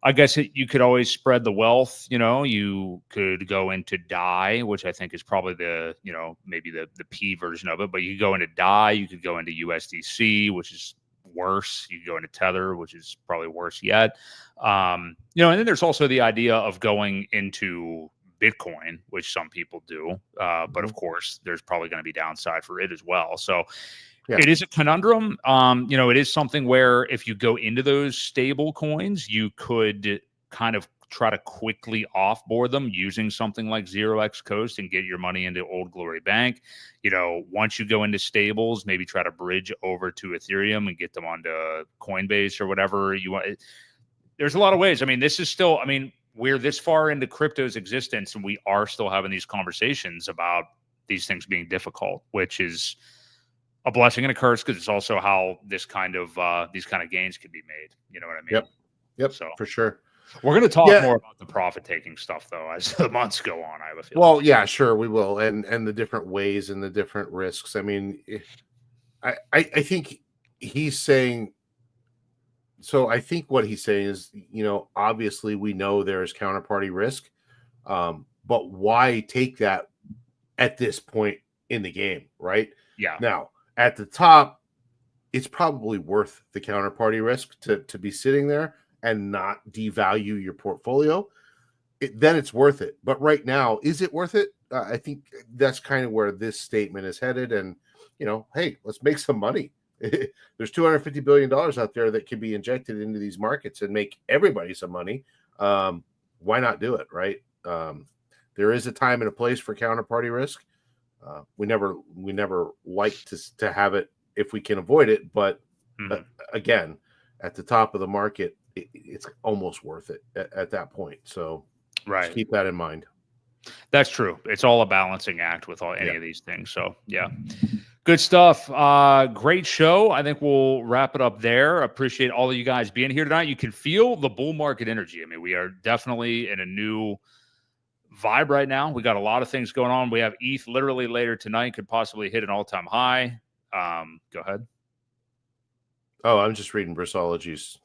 I guess you could always spread the wealth. You could go into DAI, which I think is probably the, maybe the P version of it, but you could go into DAI, you could go into USDC, which is worse. You go into Tether, which is probably worse yet. And then there's also the idea of going into Bitcoin, which some people do. But of course, there's probably going to be downside for it as well. So it is a conundrum. It is something where if you go into those stable coins, you could kind of try to quickly offboard them using something like 0x Coast and get your money into Old Glory Bank. Once you go into stables, maybe try to bridge over to Ethereum and get them onto Coinbase or whatever you want. There's a lot of ways. I mean, this is still, we're this far into crypto's existence, and we are still having these conversations about these things being difficult, which is a blessing and a curse, because it's also how these kind of gains can be made. You know what I mean?
Yep. So for sure.
We're going to talk more about the profit-taking stuff, though, as the months go on, I have a feeling.
Well, yeah, sure, we will. And the different ways and the different risks. I mean, I think he's saying, so I think what he's saying is, obviously we know there is counterparty risk, but why take that at this point in the game, right?
Yeah.
Now, at the top, it's probably worth the counterparty risk to be sitting there and not devalue your portfolio. Then it's worth it. But right now, is it worth it? I think that's kind of where this statement is headed. And, hey, let's make some money. There's $250 billion out there that can be injected into these markets and make everybody some money. Why not do it, right? There is a time and a place for counterparty risk. We never like to have it if we can avoid it, but again, at the top of the market, it's almost worth it at that point. So just keep that in mind.
That's true. It's all a balancing act with any of these things. So yeah, good stuff. Great show. I think we'll wrap it up there. Appreciate all of you guys being here tonight. You can feel the bull market energy. I mean, we are definitely in a new vibe right now. We got a lot of things going on. We have ETH literally later tonight, could possibly hit an all-time high. Go ahead.
Oh, I'm just reading Bristology's.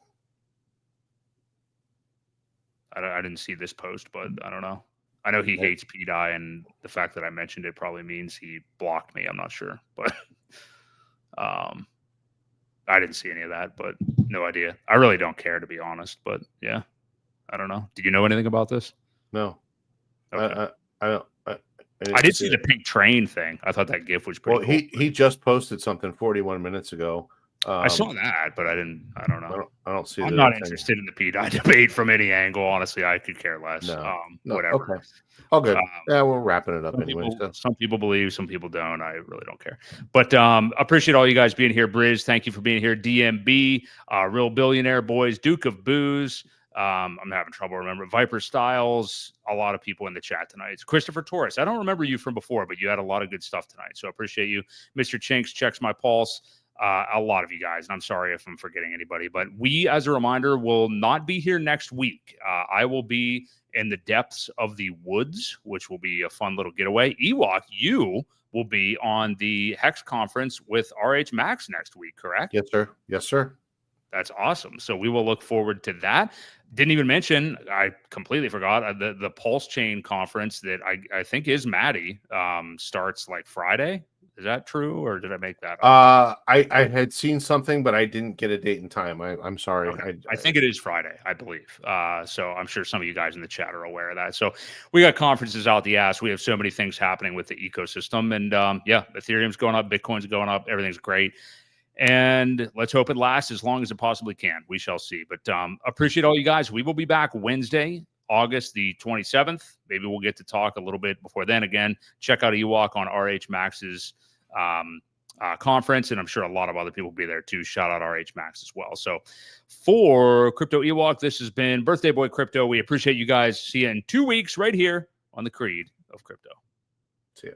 I didn't see this post, but I don't know. I know he hates PDI, and the fact that I mentioned it probably means he blocked me. I'm not sure, but I didn't see any of that, but no idea. I really don't care, to be honest, but yeah, I don't know. Did you know anything about this?
No.
Okay.
I
did see the pink train thing. I thought that GIF was pretty cool.
He just posted something 41 minutes ago.
I saw that, but I don't know.
I don't see.
I'm not interested in the PDI debate from any angle. Honestly, I could care less.
No,
whatever.
Okay. All good. Yeah, we're wrapping it up anyway.
Some people believe, some people don't. I really don't care. But appreciate all you guys being here. Briz, thank you for being here. DMB, Real Billionaire Boys, Duke of Booze. I'm having trouble remembering. Viper Styles, a lot of people in the chat tonight. It's Christopher Torres. I don't remember you from before, but you had a lot of good stuff tonight. So I appreciate you. Mr. Chinks checks my pulse. A lot of you guys, and I'm sorry if I'm forgetting anybody, but we, as a reminder, will not be here next week. I will be in the depths of the woods, which will be a fun little getaway. Ewok, you will be on the Hex conference with RH Max next week, correct?
Yes, sir. Yes, sir.
That's awesome. So we will look forward to that. Didn't even mention, I completely forgot, the PulseChain conference that I think is Maddie, starts like Friday. Is that true, or did I make that up?
I had seen something, but I didn't get a date and time. I'm sorry.
Okay. I think it is Friday, I believe. So I'm sure some of you guys in the chat are aware of that. So we got conferences out the ass. We have so many things happening with the ecosystem. And Ethereum's going up, Bitcoin's going up, everything's great. And let's hope it lasts as long as it possibly can. We shall see. But appreciate all you guys. We will be back Wednesday, August the 27th. Maybe we'll get to talk a little bit before then. Again, check out Ewok on RH Max's conference, and I'm sure a lot of other people will be there too. Shout out RH Max as well. So for Crypto Ewok, this has been Birthday Boy Crypto. We appreciate you guys. See you in 2 weeks right here on the Creed of Crypto.
See ya.